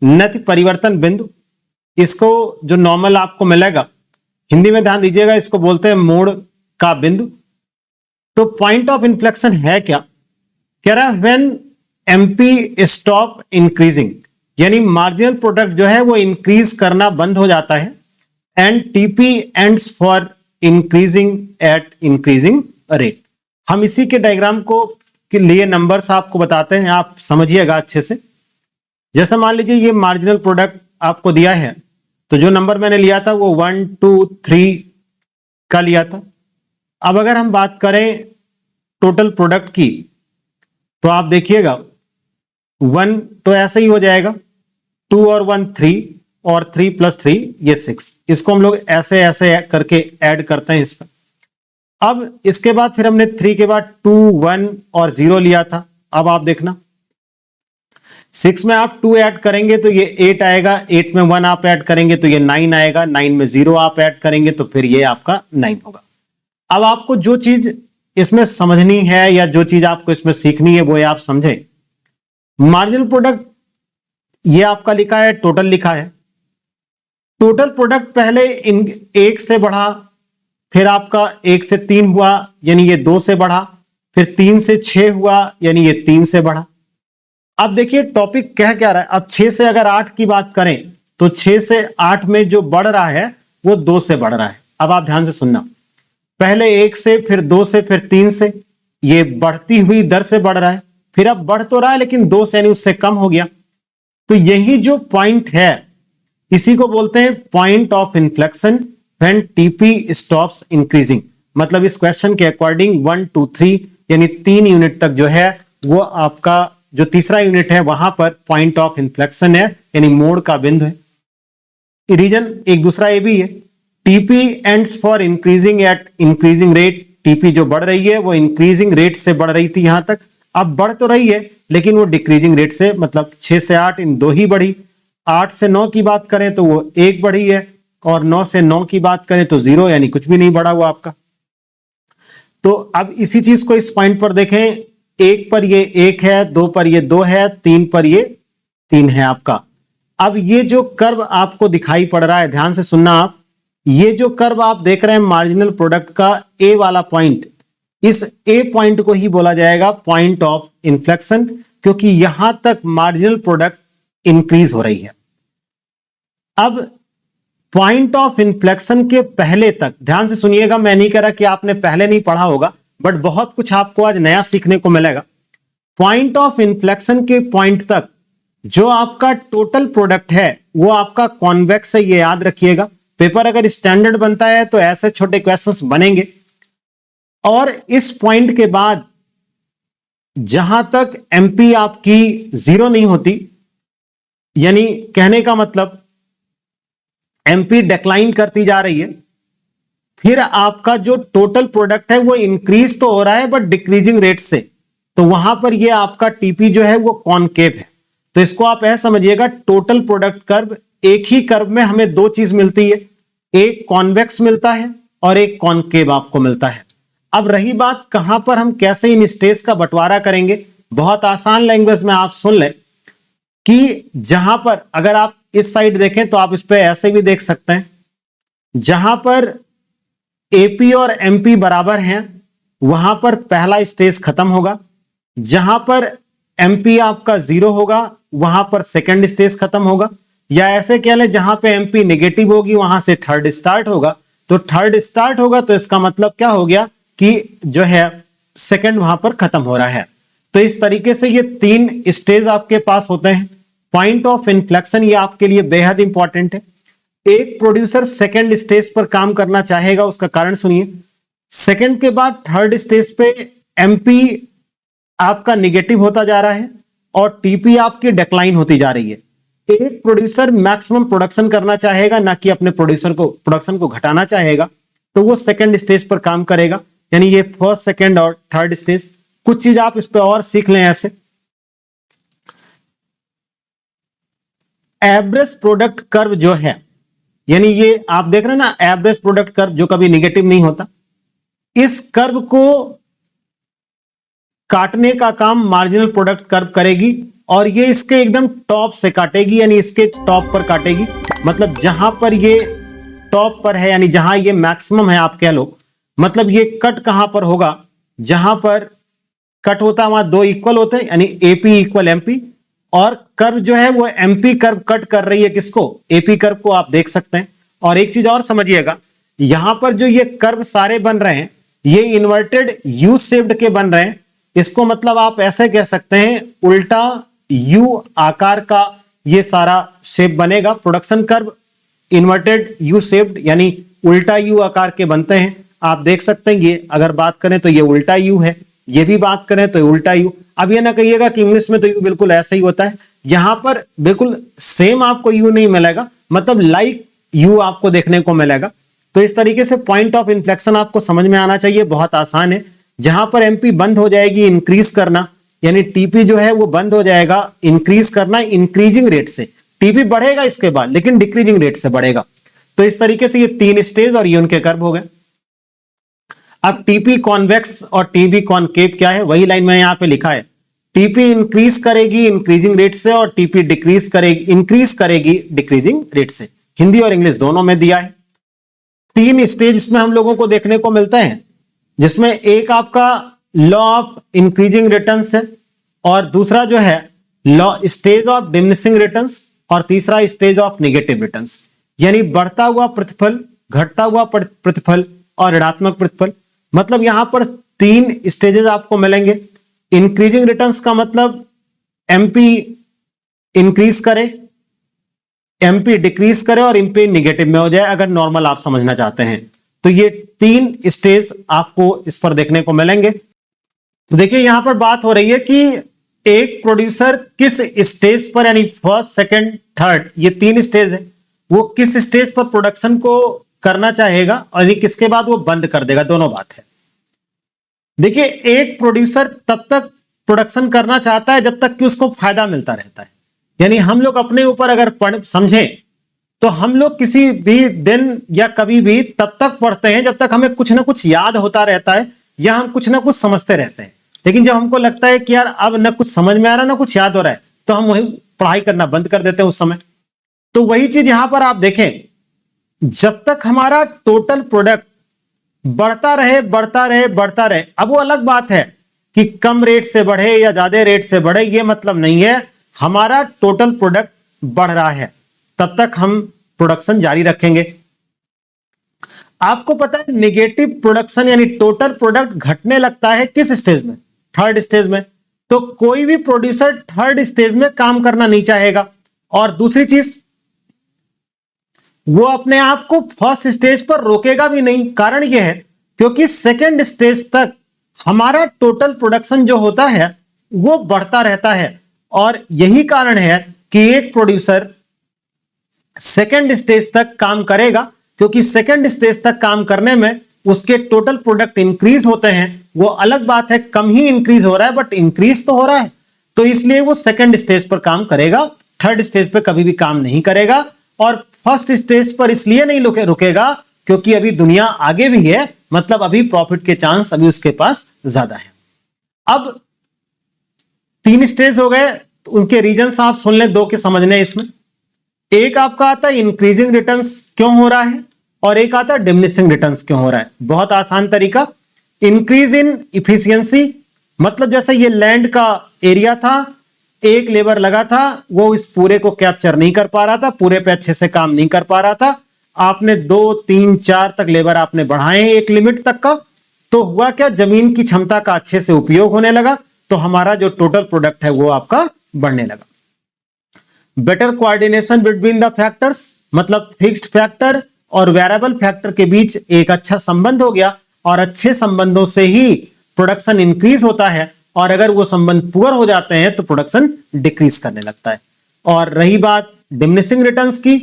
A: नति परिवर्तन बिंदु। इसको जो नॉर्मल आपको मिलेगा, हिंदी में ध्यान दीजिएगा, इसको बोलते हैं मोड़ का बिंदु। तो पॉइंट ऑफ इन्फ्लेक्शन है क्या? कह रहा है व्हेन एमपी स्टॉप इंक्रीजिंग, यानी मार्जिनल प्रोडक्ट जो है वो इंक्रीज करना बंद हो जाता है, and TP ends for increasing at increasing rate. हम इसी के डायग्राम को के लिए नंबर्स आपको बताते हैं, आप समझिएगा अच्छे से। जैसे मान लीजिए ये मार्जिनल प्रोडक्ट आपको दिया है, तो जो नंबर मैंने लिया था वो 1, 2, 3 का लिया था। अब अगर हम बात करें टोटल प्रोडक्ट की, तो आप देखिएगा 1 तो ऐसे ही हो जाएगा, 2 और 1 3, और 3 + 3 ये 6। इसको हम लोग ऐसे ऐसे करके ऐड करते हैं इस पर। अब इसके बाद फिर हमने 3 के बाद 2, 1 और 0 लिया था। अब आप देखना 6 में आप 2 ऐड करेंगे तो ये 8 आएगा, 8 में 1 आप ऐड करेंगे तो ये 9 आएगा, 9 में 0 आप ऐड करेंगे तो फिर ये आपका 9 होगा। अब आपको जो चीज इसमें समझनी है या जो चीज आपको इसमें सीखनी है वो आप समझें। मार्जिनल प्रोडक्ट ये आपका लिखा है, टोटल लिखा है। टोटल प्रोडक्ट पहले 1 से बढ़ा, फिर आपका 1 से 3 हुआ, यानी ये 2 से बढ़ा, फिर 3 से 6 हुआ, यानी ये 3 से बढ़ा। अब देखिए टॉपिक कह क्या रहा है। अब 6 से अगर 8 की बात करें तो 6 से 8 में जो बढ़ रहा है वो 2 से बढ़ रहा है। अब आप ध्यान से सुनना, पहले 1 से, फिर 2 से, फिर 3 से, ये बढ़ती हुई दर से बढ़ रहा है। फिर अब बढ़ तो रहा है लेकिन 2 से यानी उससे कम हो गया। तो यही जो पॉइंट है इसी को बोलते हैं point of inflection when TP stops increasing. मतलब इस क्वेश्चन के अकॉर्डिंग 1, 2, 3 यानी 3 यूनिट तक जो है वो आपका जो तीसरा यूनिट है वहां पर पॉइंट ऑफ इन्फ्लेक्शन है, यानी मोड़ का बिंदु है। रीजन एक दूसरा ये भी है, TP ends for increasing at increasing rate. TP जो बढ़ रही है वो इंक्रीजिंग रेट से बढ़ रही थी यहां तक, अब बढ़ तो रही है लेकिन वो डिक्रीजिंग रेट से, मतलब 6 से 8 इन 2 ही बढ़ी। 8 से 9 की बात करें तो वो 1 बढ़ी है, और 9 से 9 की बात करें तो 0, यानी कुछ भी नहीं बढ़ा हुआ आपका। तो अब इसी चीज को इस पॉइंट पर देखें, 1 पर ये 1 है, 2 पर ये 2 है, 3 पर ये 3 है आपका। अब ये जो कर्व आपको दिखाई पड़ रहा है, ध्यान से सुनना आप, ये जो कर्व आप देख रहे हैं मार्जिनल प्रोडक्ट का ए वाला पॉइंट, इस ए पॉइंट को ही बोला जाएगा पॉइंट ऑफ इन्फ्लेक्शन, क्योंकि यहां तक मार्जिनल प्रोडक्ट इंक्रीज हो रही है। अब पॉइंट ऑफ इन्फ्लेक्शन के पहले तक ध्यान से सुनिएगा, मैं नहीं कह रहा कि आपने पहले नहीं पढ़ा होगा, बट बहुत कुछ आपको आज नया सीखने को मिलेगा। पॉइंट ऑफ इन्फ्लेक्शन के पॉइंट तक जो आपका टोटल प्रोडक्ट है वो आपका कॉन्वेक्स है, ये याद रखिएगा। पेपर अगर स्टैंडर्ड बनता है तो ऐसे छोटे क्वेश्चंस बनेंगे। और इस पॉइंट के बाद जहां तक एमपी आपकी 0 नहीं होती, यानी कहने का मतलब एमपी डिक्लाइन करती जा रही है, फिर आपका जो टोटल प्रोडक्ट है वो इंक्रीज तो हो रहा है बट डिक्रीजिंग रेट से, तो वहां पर ये आपका टीपी जो है वो कॉनकेव है। तो इसको आप ऐसा समझिएगा, टोटल प्रोडक्ट कर्व एक ही कर्व में हमें दो चीज मिलती है, एक कॉन्वेक्स मिलता है और एक कॉनकेव आपको मिलता है। अब रही बात कहां पर हम कैसे इन स्टेज का बंटवारा करेंगे, बहुत आसान लैंग्वेज में आप सुन लें कि जहां पर अगर आप इस साइड देखें तो आप इस पे ऐसे भी देख सकते हैं, जहां पर एपी और एमपी बराबर हैं वहां पर पहला स्टेज खत्म होगा, जहां पर एमपी आपका 0 होगा वहां पर सेकंड स्टेज खत्म होगा, या ऐसे कह लें जहां पे एमपी नेगेटिव होगी वहां से थर्ड स्टार्ट होगा। तो थर्ड स्टार्ट होगा तो इसका मतलब क्या हो गया कि जो है सेकंड वहां पर खत्म हो रहा है। तो इस तरीके से ये 3 स्टेज आपके पास होते हैं। पॉइंट ऑफ इन्फ्लेक्शन ये आपके लिए बेहद इंपॉर्टेंट है। एक प्रोड्यूसर सेकंड स्टेज पर काम करना चाहेगा, उसका कारण सुनिए। सेकंड के बाद थर्ड स्टेज पे एमपी आपका निगेटिव होता जा रहा है और टीपी आपकी डिक्लाइन होती जा रही है। एक प्रोड्यूसर मैक्सिमम प्रोडक्शन करना चाहेगा, ना कि अपने प्रोडक्शन को घटाना चाहेगा, तो वो सेकंड स्टेज पर काम करेगा, यानी ये फर्स्ट, सेकंड और थर्ड स्टेज। कुछ चीज आप इस पे और सीख लें ऐसे। एवरेज प्रोडक्ट कर्व जो है, यानी ये आप देख रहे हैं ना एवरेज प्रोडक्ट कर्व जो कभी निगेटिव नहीं होता, इस कर्व को काटने का काम मार्जिनल प्रोडक्ट कर्व करेगी और ये इसके एकदम टॉप से काटेगी, यानी इसके टॉप पर काटेगी। मतलब जहां पर ये टॉप पर है, यानी जहां ये मैक्सिमम है आप कह लो, मतलब ये कट कहां पर होगा, जहां पर कट होता है वहां दो इक्वल होते हैं, यानी एपी इक्वल एमपी, और कर्व जो है वो एमपी कर्व कट कर रही है किसको, एपी कर्व को आप देख सकते हैं। और एक चीज और समझिएगा, यहां पर जो ये कर्व सारे बन रहे हैं ये इन्वर्टेड यू शेप्ड के बन रहे हैं। इसको मतलब आप ऐसे कह सकते हैं उल्टा यू आकार का ये सारा शेप बनेगा। Production curve inverted U shaped यानी उल्टा यू आकार के बनते हैं। आप देख सकते हैं ये अगर बात करें तो ये उल्टा यू है, ये भी बात करें तो उल्टा यू। अब ये ना कहिएगा कि इंग्लिश में तो यू बिल्कुल ऐसा ही होता है, यहां पर बिल्कुल सेम आपको यू नहीं मिलेगा, मतलब लाइक यू आपको देखने को मिलेगा। तो इस तरीके से पॉइंट ऑफ इन्फ्लेक्शन आपको समझ में आना चाहिए, बहुत आसान है। जहां पर एमपी बंद हो जाएगी इंक्रीज करना, यानी टीपी जो है वो बंद हो जाएगा इंक्रीज करना इंक्रीजिंग रेट से। टीपी बढ़ेगा इसके बाद लेकिन डिक्रीजिंग रेट से बढ़ेगा। तो इस तरीके से ये 3 स्टेज और ये उनके कर्व हो गए। अब टीपी कॉन्वेक्स और टीपी कॉनकेव क्या है, वही लाइन में यहां पे लिखा है। टीपी इंक्रीज करेगी इंक्रीजिंग रेट से और टीपी डिक्रीज करेगी इंक्रीज करेगी डिक्रीजिंग रेट से। हिंदी और इंग्लिश दोनों में दिया है। 3 स्टेज इसमें हम लोगों को देखने को मिलते हैं, जिसमें एक आपका लॉ ऑफ इंक्रीजिंग रिटर्न्स है और दूसरा जो है law stage of diminishing returns और तीसरा स्टेज ऑफ नेगेटिव रिटर्न्स, यानी बढ़ता हुआ प्रतिफल, घटता हुआ प्रतिफल और ऋणात्मक प्रतिफल। मतलब यहां पर 3 स्टेजेस आपको मिलेंगे। इंक्रीजिंग रिटर्न्स का मतलब एमपी इंक्रीज करे, एमपी डिक्रीज करे और एमपी नेगेटिव में हो जाए, अगर नॉर्मल आप समझना चाहते हैं तो ये 3 स्टेज आपको इस पर देखने को मिलेंगे। तो देखिए यहां पर बात हो रही है कि एक प्रोड्यूसर किस स्टेज पर, यानी फर्स्ट, सेकंड, थर्ड, ये 3 स्टेज है, वो किस स्टेज पर प्रोडक्शन को करना चाहेगा और ये किसके बाद वो बंद कर देगा, दोनों बात है। देखिए एक प्रोड्यूसर तब तक प्रोडक्शन करना चाहता है जब तक कि उसको फायदा मिलता रहता है। यानी हम लोग अपने ऊपर अगर समझें तो हम लोग किसी भी दिन या कभी भी तब तक पढ़ते हैं जब तक हमें कुछ ना कुछ याद होता रहता है या हम कुछ ना कुछ समझते रहते हैं। लेकिन जब हमको लगता है कि यार अब ना कुछ समझ में आ रहा ना कुछ याद हो रहा है तो हम वही पढ़ाई करना बंद कर देते हैं उस समय। तो वही चीज यहां पर आप देखें, जब तक हमारा टोटल प्रोडक्ट बढ़ता रहे बढ़ता रहे बढ़ता रहे, अब वो अलग बात है कि कम रेट से बढ़े या ज्यादा रेट से बढ़े, ये मतलब नहीं है। हमारा टोटल प्रोडक्ट बढ़ रहा है तब तक हम प्रोडक्शन जारी रखेंगे। आपको पता है नेगेटिव प्रोडक्शन यानी टोटल प्रोडक्ट घटने लगता है किस स्टेज में, थर्ड स्टेज में। तो कोई भी प्रोड्यूसर थर्ड स्टेज में काम करना नहीं चाहेगा। और दूसरी चीज, वो अपने आप को फर्स्ट स्टेज पर रोकेगा भी नहीं। कारण यह है क्योंकि सेकंड स्टेज तक हमारा टोटल प्रोडक्शन जो होता है वो बढ़ता रहता है। और यही कारण है कि एक प्रोड्यूसर सेकंड स्टेज तक काम करेगा, क्योंकि सेकंड स्टेज तक काम करने में उसके टोटल प्रोडक्ट इंक्रीज होते हैं। वो अलग बात है कम ही इंक्रीज हो रहा है बट इंक्रीज तो हो रहा है, तो इसलिए वो सेकंड स्टेज पर काम करेगा, थर्ड स्टेज पर कभी भी काम नहीं करेगा। और फर्स्ट स्टेज पर इसलिए नहीं रुकेगा क्योंकि अभी दुनिया आगे भी है, मतलब अभी प्रॉफिट के चांस अभी उसके पास ज्यादा है। अब 3 स्टेज हो गए, तो उनके रीजंस आप सुन लें, 2 के समझने इसमें। एक आपका आता है इंक्रीजिंग रिटर्न्स क्यों हो रहा है, और एक आता है डिमिनिशिंग रिटर्न्स क्यों हो रहा है। बहुत आसान तरीका, इंक्रीज इन इफिशियंसी, मतलब जैसे ये लैंड का एरिया था, एक लेबर लगा था, वो इस पूरे को कैप्चर नहीं कर पा रहा था, पूरे पे अच्छे से काम नहीं कर पा रहा था, आपने 2 3 4 तक लेबर आपने बढ़ाए एक लिमिट तक का, तो हुआ क्या, जमीन की क्षमता का अच्छे से उपयोग होने लगा, तो हमारा जो टोटल प्रोडक्ट है वो आपका बढ़ने लगा। Better coordination between the factors, मतलब फिक्स्ड फैक्टर और वेरिएबल फैक्टर के बीच एक अच्छा संबंध हो गया, और अच्छे संबंधों से ही प्रोडक्शन इंक्रीज होता है, और अगर वो संबंध पुअर हो जाते हैं तो प्रोडक्शन डिक्रीज करने लगता है। और रही बात डिमिनिशिंग रिटर्न्स की,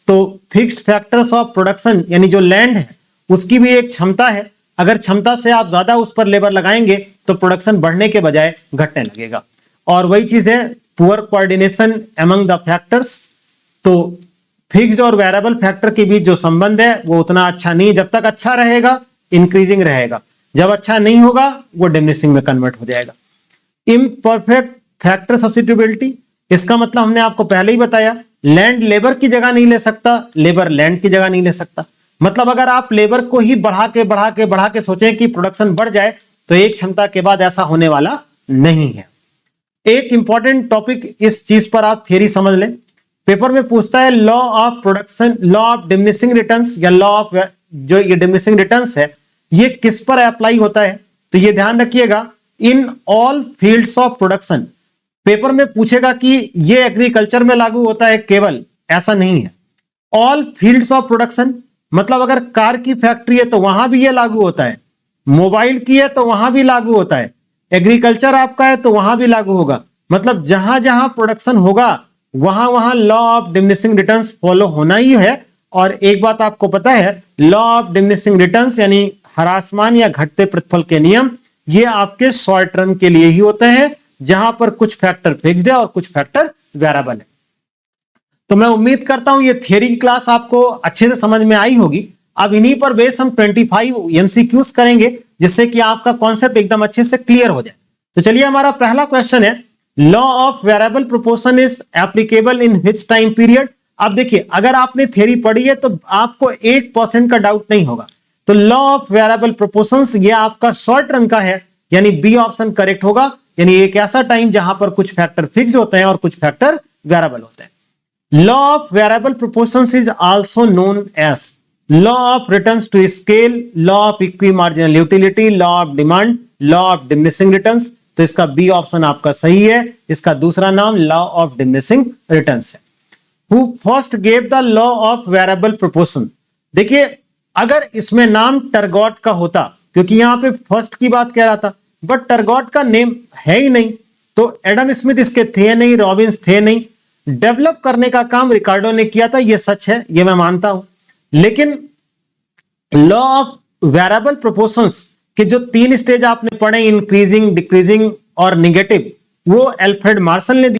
A: तो फिक्स्ड फैक्टर्स ऑफ प्रोडक्शन यानी जो लैंड है उसकी भी एक क्षमता है, अगर क्षमता से आप ज्यादा उस पर लेबर लगाएंगे तो प्रोडक्शन बढ़ने के बजाय घटने लगेगा। और वही चीज है poor coordination among the factors, तो फिक्स्ड और वेरिएबल फैक्टर के बीच जो संबंध है वो उतना अच्छा नहीं, जब तक अच्छा रहेगा इंक्रीजिंग रहेगा, जब अच्छा नहीं होगा वो डिमिनिशिंग में कन्वर्ट हो जाएगा। इम्परफेक्ट फैक्टर सब्स्टिट्यूबिलिटी, इसका मतलब हमने आपको पहले ही बताया, लैंड लेबर की जगह नहीं ले सकता, लेबर लैंड की जगह नहीं ले सकता। मतलब अगर आप लेबर को ही बढ़ा के सोचें कि प्रोडक्शन बढ़ जाए, तो एक क्षमता के बाद ऐसा होने वाला नहीं है। एक इंपॉर्टेंट टॉपिक इस चीज पर आप थियरी समझ लें, पेपर में पूछता है law of production, law of diminishing returns, या लॉ ऑफ, जो ये डिमिनिशिंग रिटर्न्स है ये किस पर अप्लाई होता है, तो ये ध्यान रखिएगा, in all fields of production. Paper में पूछेगा कि ये एग्रीकल्चर में लागू होता है केवल, ऐसा नहीं है। ऑल फील्ड्स ऑफ प्रोडक्शन, मतलब अगर कार की फैक्ट्री है तो वहां भी ये लागू होता है, मोबाइल की है तो वहां भी लागू होता है, एग्रीकल्चर आपका है तो वहां भी लागू होगा। मतलब जहां जहां प्रोडक्शन होगा वहां वहां law of diminishing returns follow होना ही है। और एक बात आपको पता है, लॉ ऑफ डिमिनिशिंग रिटर्न्स यानी ह्रासमान या घटते प्रतिफल के नियम, ये आपके शॉर्ट रन के लिए ही होते हैं, जहां पर कुछ फैक्टर फिक्स्ड है और कुछ फैक्टर वेरिएबल है। तो मैं उम्मीद करता हूं ये थियरी की क्लास आपको अच्छे से समझ में आई होगी। अब इन्हीं पर बेस हम 25 एमसीक्यूज करेंगे, जिससे कि आपका कॉन्सेप्ट एकदम अच्छे से क्लियर हो जाए। तो चलिए हमारा पहला क्वेश्चन है, law of variable proportion is applicable in which time period. अब देखिए, अगर आपने थियरी पढ़ी है तो आपको 1% का डाउट नहीं होगा। तो लॉ ऑफ वेरिएबल प्रोपोर्शंस ये आपका शॉर्ट रन का है, यानी बी ऑप्शन करेक्ट होगा, यानी एक ऐसा टाइम जहां पर कुछ फैक्टर फिक्स होते हैं और कुछ फैक्टर वेरिएबल होते हैं। Law of variable proportions is also known as law of returns to scale, law of equimarginal utility, law of demand, law of diminishing returns। तो इसका बी ऑप्शन आपका सही है, इसका दूसरा नाम लॉ ऑफ डिमिनिशिंग रिटर्न्स है। Who first gave the law of variable proportion? देखिए, अगर इसमें नाम टर्गॉट का होता, क्योंकि यहां पे फर्स्ट की बात कह रहा था, बट टर्गॉट का नेम है ही नहीं, तो एडम स्मिथ इसके थे नहीं, रॉबिन्स थे नहीं, डेवलप करने का काम रिकार्डो ने किया था, यह सच है, यह मैं मानता हूं। लेकिन लॉ ऑफ वेरिएबल प्रोपोर्शंस के जो 3 स्टेज आपने पढ़े, इंक्रीजिंग, डिक्रीजिंग और निगेटिव, वो अल्फ्रेड मार्शल ने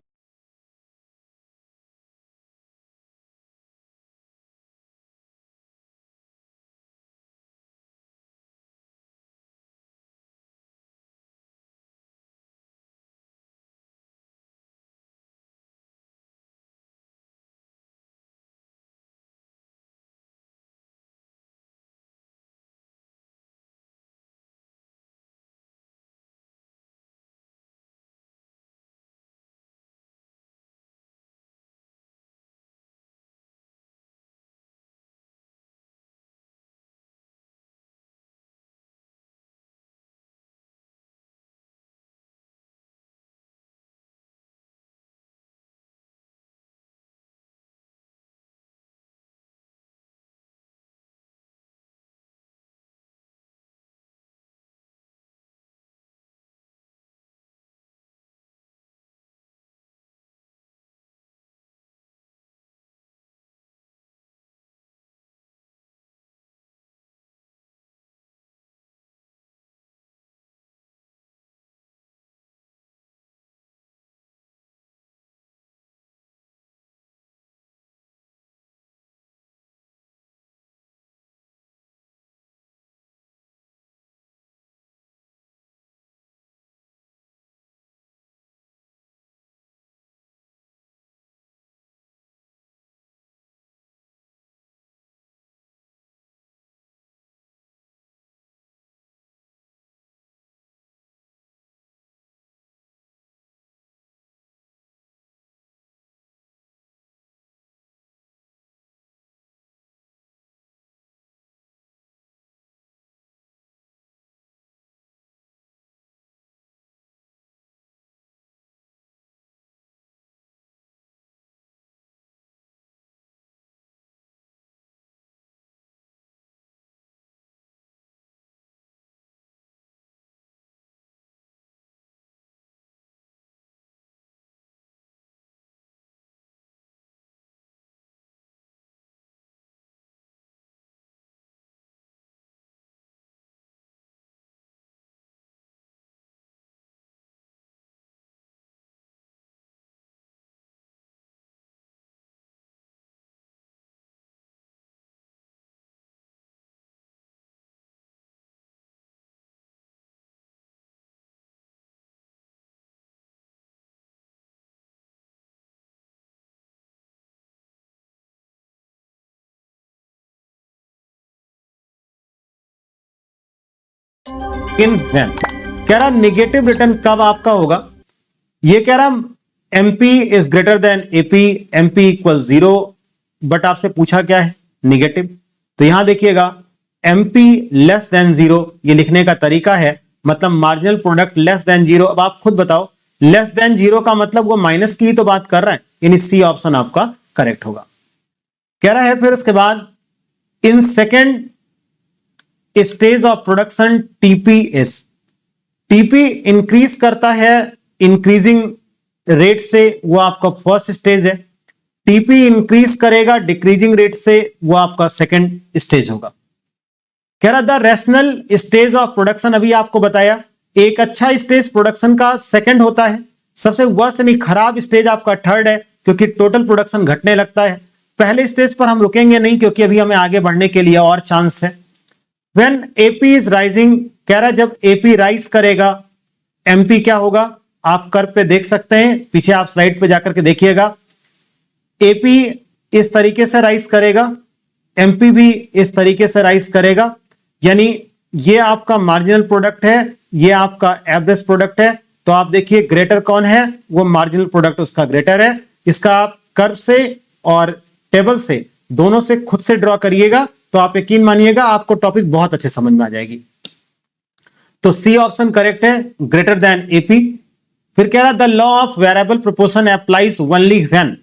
A: इन व्हेन। कह रहा नेगेटिव रिटर्न कब आपका होगा, ये कह रहा MP is greater than AP, MP equal 0, but आपसे पूछा क्या है, निगेटिव। तो यहां देखिएगा एमपी लेस देन 0 ये लिखने का तरीका है, मतलब मार्जिनल प्रोडक्ट लेस देन 0। अब आप खुद बताओ लेस देन 0 का मतलब वो माइनस की ही तो बात कर रहा है, यानी सी ऑप्शन आपका करेक्ट होगा। कह रहा है फिर उसके बाद in second stage of production TP is, TP increase करता है इंक्रीजिंग रेट से, वो आपका फर्स्ट स्टेज है। टीपी इंक्रीज करेगा डिक्रीजिंग रेट से, वो आपका सेकेंड स्टेज होगा। कह रहा the rational stage of production, अभी आपको बताया एक अच्छा स्टेज प्रोडक्शन का सेकंड होता है, सबसे वर्स्ट यानी खराब स्टेज आपका थर्ड है, क्योंकि टोटल प्रोडक्शन घटने लगता है। पहले स्टेज पर हम रुकेंगे नहीं, क्योंकि अभी हमें आगे बढ़ने के लिए और चांस है। व्हेन एपी इज राइजिंग, कह रहा जब एपी राइज करेगा एमपी क्या होगा, आप कर्व पे देख सकते हैं, पीछे आप स्लाइड पे जाकर के देखिएगा। एपी इस तरीके से राइज करेगा, एमपी भी इस तरीके से राइज करेगा, यानी ये आपका मार्जिनल प्रोडक्ट है, ये आपका एवरेज प्रोडक्ट है। तो आप देखिए ग्रेटर कौन है, वो मार्जिनल प्रोडक्ट उसका ग्रेटर है। इसका आप कर्व से और टेबल से दोनों से खुद से ड्रॉ करिएगा, तो आप यकीन मानिएगा आपको टॉपिक बहुत अच्छे समझ में आ जाएगी। तो सी ऑप्शन करेक्ट है, ग्रेटर देन एपी। फिर कह रहा the law of variable proportion applies only when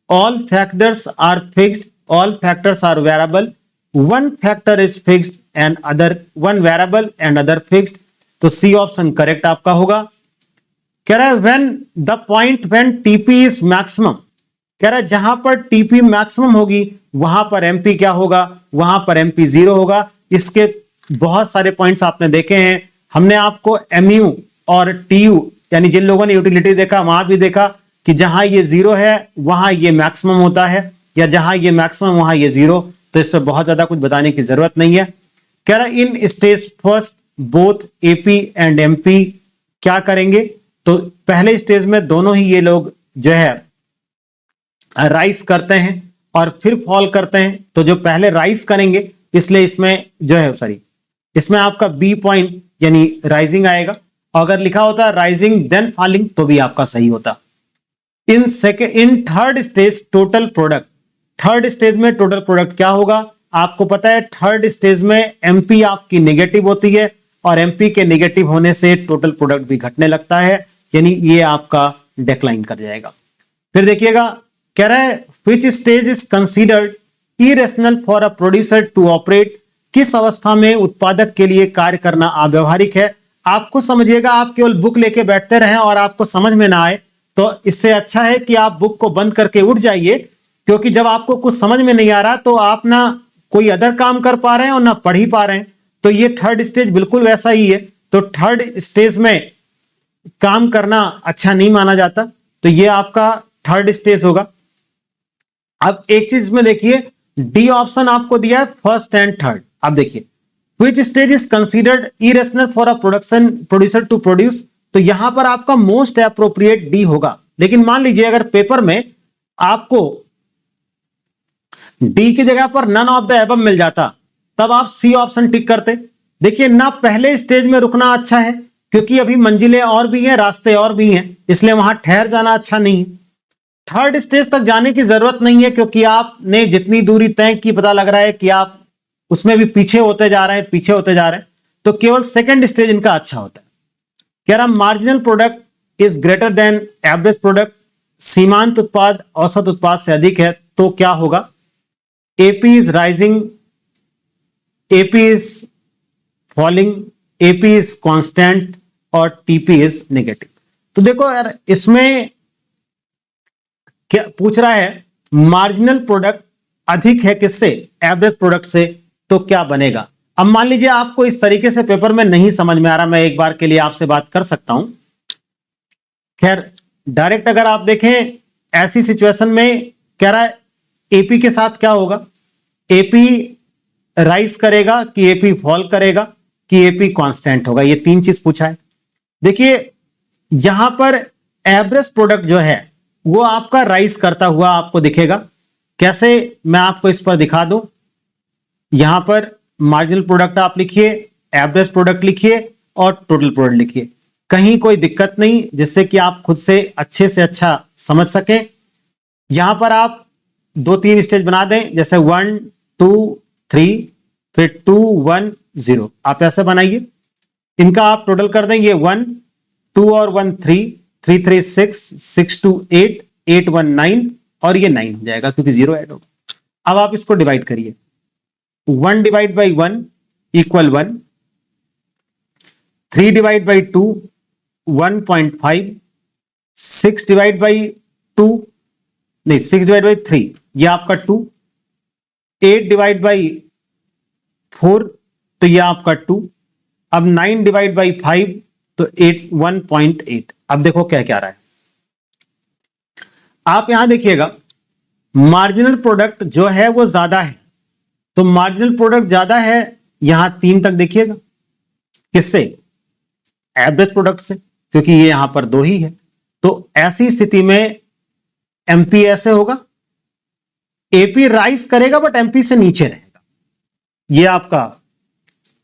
A: all factors are fixed, all factors are variable, one factor is fixed and other, one variable and other fixed. तो C option correct आपका होगा। कह रहा है when the point when TP is maximum, कह रहा है जहां पर टीपी मैक्सिमम होगी वहां पर एमपी क्या होगा, वहां पर एमपी 0 होगा। इसके बहुत सारे पॉइंट्स आपने देखे हैं, हमने आपको एमयू और टीयू यानी जिन लोगों ने यूटिलिटी देखा वहां भी देखा कि जहां ये 0 है वहां ये मैक्सिमम होता है, या जहां ये मैक्सिमम वहां ये 0। तो इस पर बहुत ज्यादा कुछ बताने की जरूरत नहीं है। कह रहा in stage first both AP and MP क्या करेंगे, तो पहले स्टेज में दोनों ही ये लोग जो है राइज करते हैं और फिर फॉल करते हैं। तो जो पहले राइज करेंगे इसलिए इसमें जो है सॉरी इसमें आपका बी पॉइंट यानी राइजिंग आएगा। अगर लिखा होता राइजिंग देन फॉलिंग तो भी आपका सही होता। In third stage total product, third stage में टोटल प्रोडक्ट क्या होगा, आपको पता है थर्ड स्टेज में एमपी आपकी नेगेटिव होती है और एमपी के नेगेटिव होने से टोटल प्रोडक्ट भी घटने लगता है, यानी ये आपका डिक्लाइन कर जाएगा। फिर देखिएगा कह रहा है which stage is considered irrational for a producer to operate, किस अवस्था में उत्पादक के लिए कार्य करना अव्यवहारिक है। आपको समझिएगा, आप केवल बुक लेके बैठते रहें और आपको समझ में ना आए तो इससे अच्छा है कि आप बुक को बंद करके उठ जाइए, क्योंकि जब आपको कुछ समझ में नहीं आ रहा तो आप ना कोई अदर काम कर पा रहे हैं और ना पढ़ ही पा रहे हैं। तो ये थर्ड स्टेज बिल्कुल वैसा ही है। तो थर्ड स्टेज में काम करना अच्छा नहीं माना जाता, तो ये आपका थर्ड स्टेज होगा। अब एक चीज में देखिए डी ऑप्शन आपको दिया है फर्स्ट एंड थर्ड। अब देखिए which stage is considered irrational for a producer to produce, तो यहां पर आपका मोस्ट एप्रोप्रिएट डी होगा। लेकिन मान लीजिए अगर पेपर में आपको डी की जगह पर नन ऑफ द एबव मिल जाता, तब आप सी ऑप्शन टिक करते। देखिए ना पहले स्टेज में रुकना अच्छा है, क्योंकि अभी मंजिलें और भी हैं, रास्ते और भी हैं, इसलिए वहां ठहर जाना अच्छा नहीं है। थर्ड स्टेज तक जाने की जरूरत नहीं है, क्योंकि आपने जितनी दूरी तय की पता लग रहा है कि आप उसमें भी पीछे होते जा रहे हैं, पीछे होते जा रहे हैं। तो केवल सेकंड स्टेज इनका अच्छा होता है। कह रहा marginal product is greater than average product, सीमांत उत्पाद औसत उत्पाद से अधिक है, तो क्या होगा, AP is rising, AP is falling, AP is constant और टीपी इज नेगेटिव। तो देखो यार इसमें क्या पूछ रहा है, मार्जिनल प्रोडक्ट अधिक है किससे, एवरेज प्रोडक्ट से, तो क्या बनेगा। अब मान लीजिए आपको इस तरीके से पेपर में नहीं समझ में आ रहा, मैं एक बार के लिए आपसे बात कर सकता हूं। खैर डायरेक्ट अगर आप देखें ऐसी सिचुएशन में कह रहा है एपी के साथ क्या होगा, एपी राइज करेगा कि एपी फॉल करेगा कि एपी कांस्टेंट होगा, ये तीन चीज पूछा है। देखिए यहां पर एवरेज प्रोडक्ट जो है वो आपका राइज करता हुआ आपको दिखेगा। कैसे, मैं आपको इस पर दिखा दूं। यहां पर मार्जिनल प्रोडक्ट आप लिखिए, एवरेज प्रोडक्ट लिखिए और टोटल प्रोडक्ट लिखिए, कहीं कोई दिक्कत नहीं, जिससे कि आप खुद से अच्छा समझ सकें। यहां पर आप 2-3 स्टेज बना दें, जैसे 1 2 3 फिर 2 1 0, आप ऐसे बनाइए। इनका आप टोटल कर दें, ये 1 2 और 1 3 3 3 6 6 2 8 8 1 9 और ये 9 हो जाएगा क्योंकि 0 ऐड होगा। अब आप इसको डिवाइड करिए, 1 divide by 1 equal 1, 3 divide by 2 1.5, 6 divide by 2 नहीं 6 डिवाइड बाई 3 ये आपका 2, 8 डिवाइड बाई 4 तो ये आपका 2, अब 9 डिवाइड बाई 5 तो 1.8। अब देखो क्या क्या रहा है, आप यहां देखिएगा मार्जिनल प्रोडक्ट जो है वो ज्यादा है, तो मार्जिनल प्रोडक्ट ज्यादा है यहां 3 तक देखिएगा, किससे? एवरेज प्रोडक्ट से, क्योंकि ये यहां पर 2 ही है। तो ऐसी स्थिति में एमपी ऐसे होगा, एपी राइज करेगा बट एमपी से नीचे रहेगा। ये आपका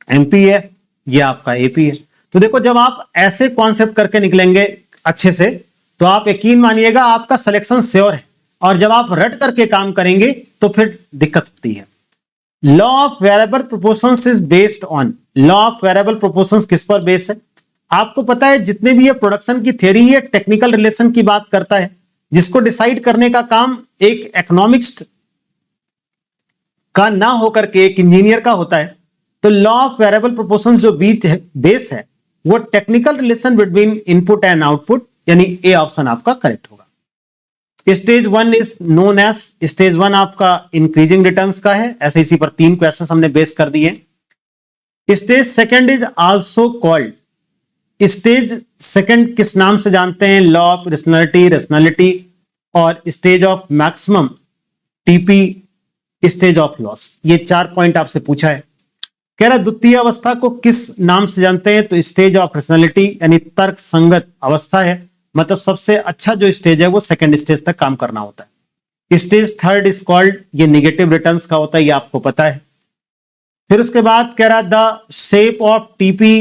A: एमपी है, ये आपका एपी है। तो देखो जब आप ऐसे कॉन्सेप्ट करके निकलेंगे अच्छे से, तो आप यकीन मानिएगा आपका सिलेक्शन श्योर है, और जब आप रट करके काम करेंगे तो फिर दिक्कत होती है। Law of variable proportions is based on, law of variable proportions किस पर बेस है? आपको पता है जितने भी ये प्रोडक्शन की थ्योरी है टेक्निकल रिलेशन की बात करता है, जिसको डिसाइड करने का काम एक इकोनॉमिक्स का ना होकर के एक इंजीनियर का होता है। तो लॉ ऑफ वेरिएबल प्रोपोर्शंस जो बीच है, बेस है, वो technical relation between input and output, यानी ए ऑप्शन आपका करेक्ट होगा। Stage 1 is known as, stage 1 आपका इंक्रीजिंग रिटर्न्स का है, ऐसे इसी पर 3 क्वेश्चंस हमने बेस कर दिए। Stage 2 is also called, stage 2 किस नाम से जानते हैं? लॉ ऑफ रेशनैलिटी और stage of maximum, TP, stage of loss. ये 4 पॉइंट आपसे पूछा है। कह रहा द्वितीय अवस्था को किस नाम से जानते हैं? तो स्टेज ऑफ रेशनैलिटी, यानी तर्क संगत अवस्था है, मतलब सबसे अच्छा जो स्टेज है वो 2nd स्टेज तक काम करना होता है। स्टेज 3 इज कॉल्ड, ये निगेटिव रिटर्न्स का होता है, ये आपको पता है। फिर उसके बाद कह रहा the shape of TP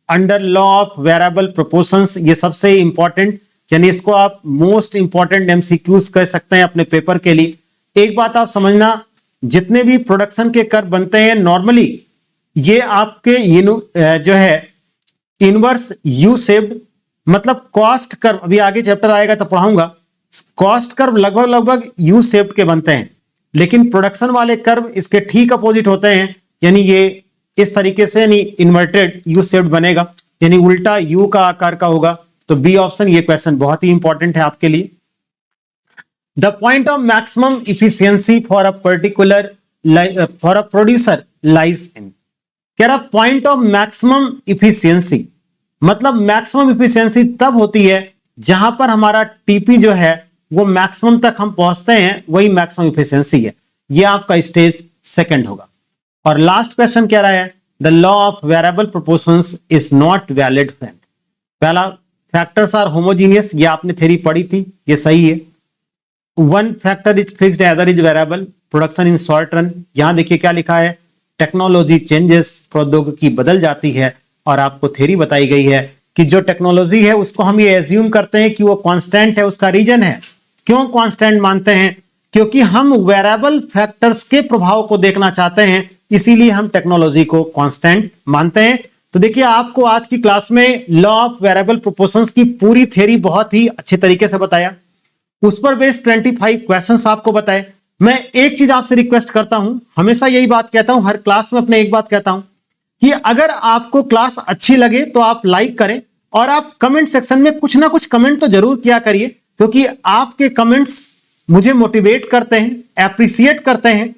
A: under law of variable proportions, ये सबसे इंपॉर्टेंट, यानी इसको आप मोस्ट इंपॉर्टेंट एमसीक्यूज कह सकते हैं अपने पेपर के लिए। एक बात आप समझना, जितने भी प्रोडक्शन के कर्व बनते हैं नॉर्मली ये आपके जो है इनवर्स यू शेप्ड, मतलब कॉस्ट कर्व, अभी आगे चैप्टर आएगा तो पढ़ाऊंगा, कॉस्ट कर्व लगभग यू शेप्ड के बनते हैं, लेकिन प्रोडक्शन वाले कर्व इसके ठीक अपोजिट होते हैं, यानी ये इस तरीके से, यानी इन्वर्टेड यू शेप्ड बनेगा, यानी उल्टा यू का आकार का होगा। तो बी ऑप्शन, ये क्वेश्चन बहुत ही इंपॉर्टेंट है आपके लिए। The point of maximum efficiency for a particular for a producer lies in, कह रहा पॉइंट ऑफ मैक्सिमम इफिशियंसी, मतलब मैक्सिमम इफिशियंसी तब होती है जहां पर हमारा टीपी जो है वो मैक्सिमम तक हम पहुंचते हैं, वही मैक्सिमम इफिशियंसी है। ये आपका स्टेज 2 होगा। और लास्ट क्वेश्चन कह रहा है the law of variable proportions is not valid when, पहला फैक्टर्स आर होमोजीनियस, ये आपने थ्योरी पढ़ी थी, ये सही है। One factor is fixed, other is variable, production in short run. यहां देखिए क्या लिखा है, टेक्नोलॉजी चेंजेस, प्रौद्योगिकी बदल जाती है, और आपको थ्योरी बताई गई है कि जो टेक्नोलॉजी है उसको हम ये एज्यूम करते हैं कि वो कांस्टेंट है। उसका रीजन है, क्यों कांस्टेंट मानते हैं? क्योंकि हम वेरिएबल फैक्टर्स के प्रभाव को देखना चाहते हैं, इसीलिए हम टेक्नोलॉजी को कांस्टेंट मानते हैं। तो देखिए आपको आज की क्लास में लॉ ऑफ वेरिएबल प्रोपोर्शंस की पूरी थ्योरी बहुत ही अच्छे तरीके से बताया, उस पर बेस्ड 25 क्वेश्चंस आपको बताए। मैं एक चीज आपसे रिक्वेस्ट करता हूं, हमेशा यही बात कहता हूं, हर क्लास में अपने एक बात कहता हूं कि अगर आपको क्लास अच्छी लगे तो आप लाइक करें, और आप कमेंट सेक्शन में कुछ ना कुछ कमेंट तो जरूर किया करिए, क्योंकि आपके कमेंट्स मुझे मोटिवेट करते हैं, एप्रिसिएट करते हैं।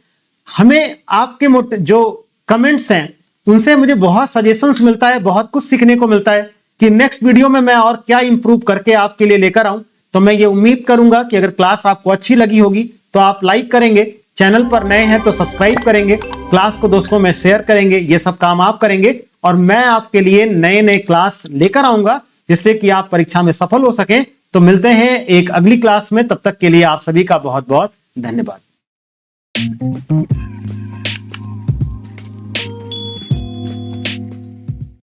A: हमें आपके जो कमेंट्स हैं उनसे मुझे बहुत सजेशंस मिलता है, बहुत कुछ सीखने को मिलता है कि नेक्स्ट वीडियो में मैं और क्या इंप्रूव करके आपके लिए लेकर आऊं। तो मैं ये उम्मीद करूंगा कि अगर क्लास आपको अच्छी लगी होगी तो आप लाइक करेंगे, चैनल पर नए हैं तो सब्सक्राइब करेंगे, क्लास को दोस्तों में शेयर करेंगे, ये सब काम आप करेंगे, और मैं आपके लिए नए नए क्लास लेकर आऊंगा जिससे कि आप परीक्षा में सफल हो सकें। तो मिलते हैं एक अगली क्लास में, तब तक के लिए आप सभी का बहुत बहुत धन्यवाद।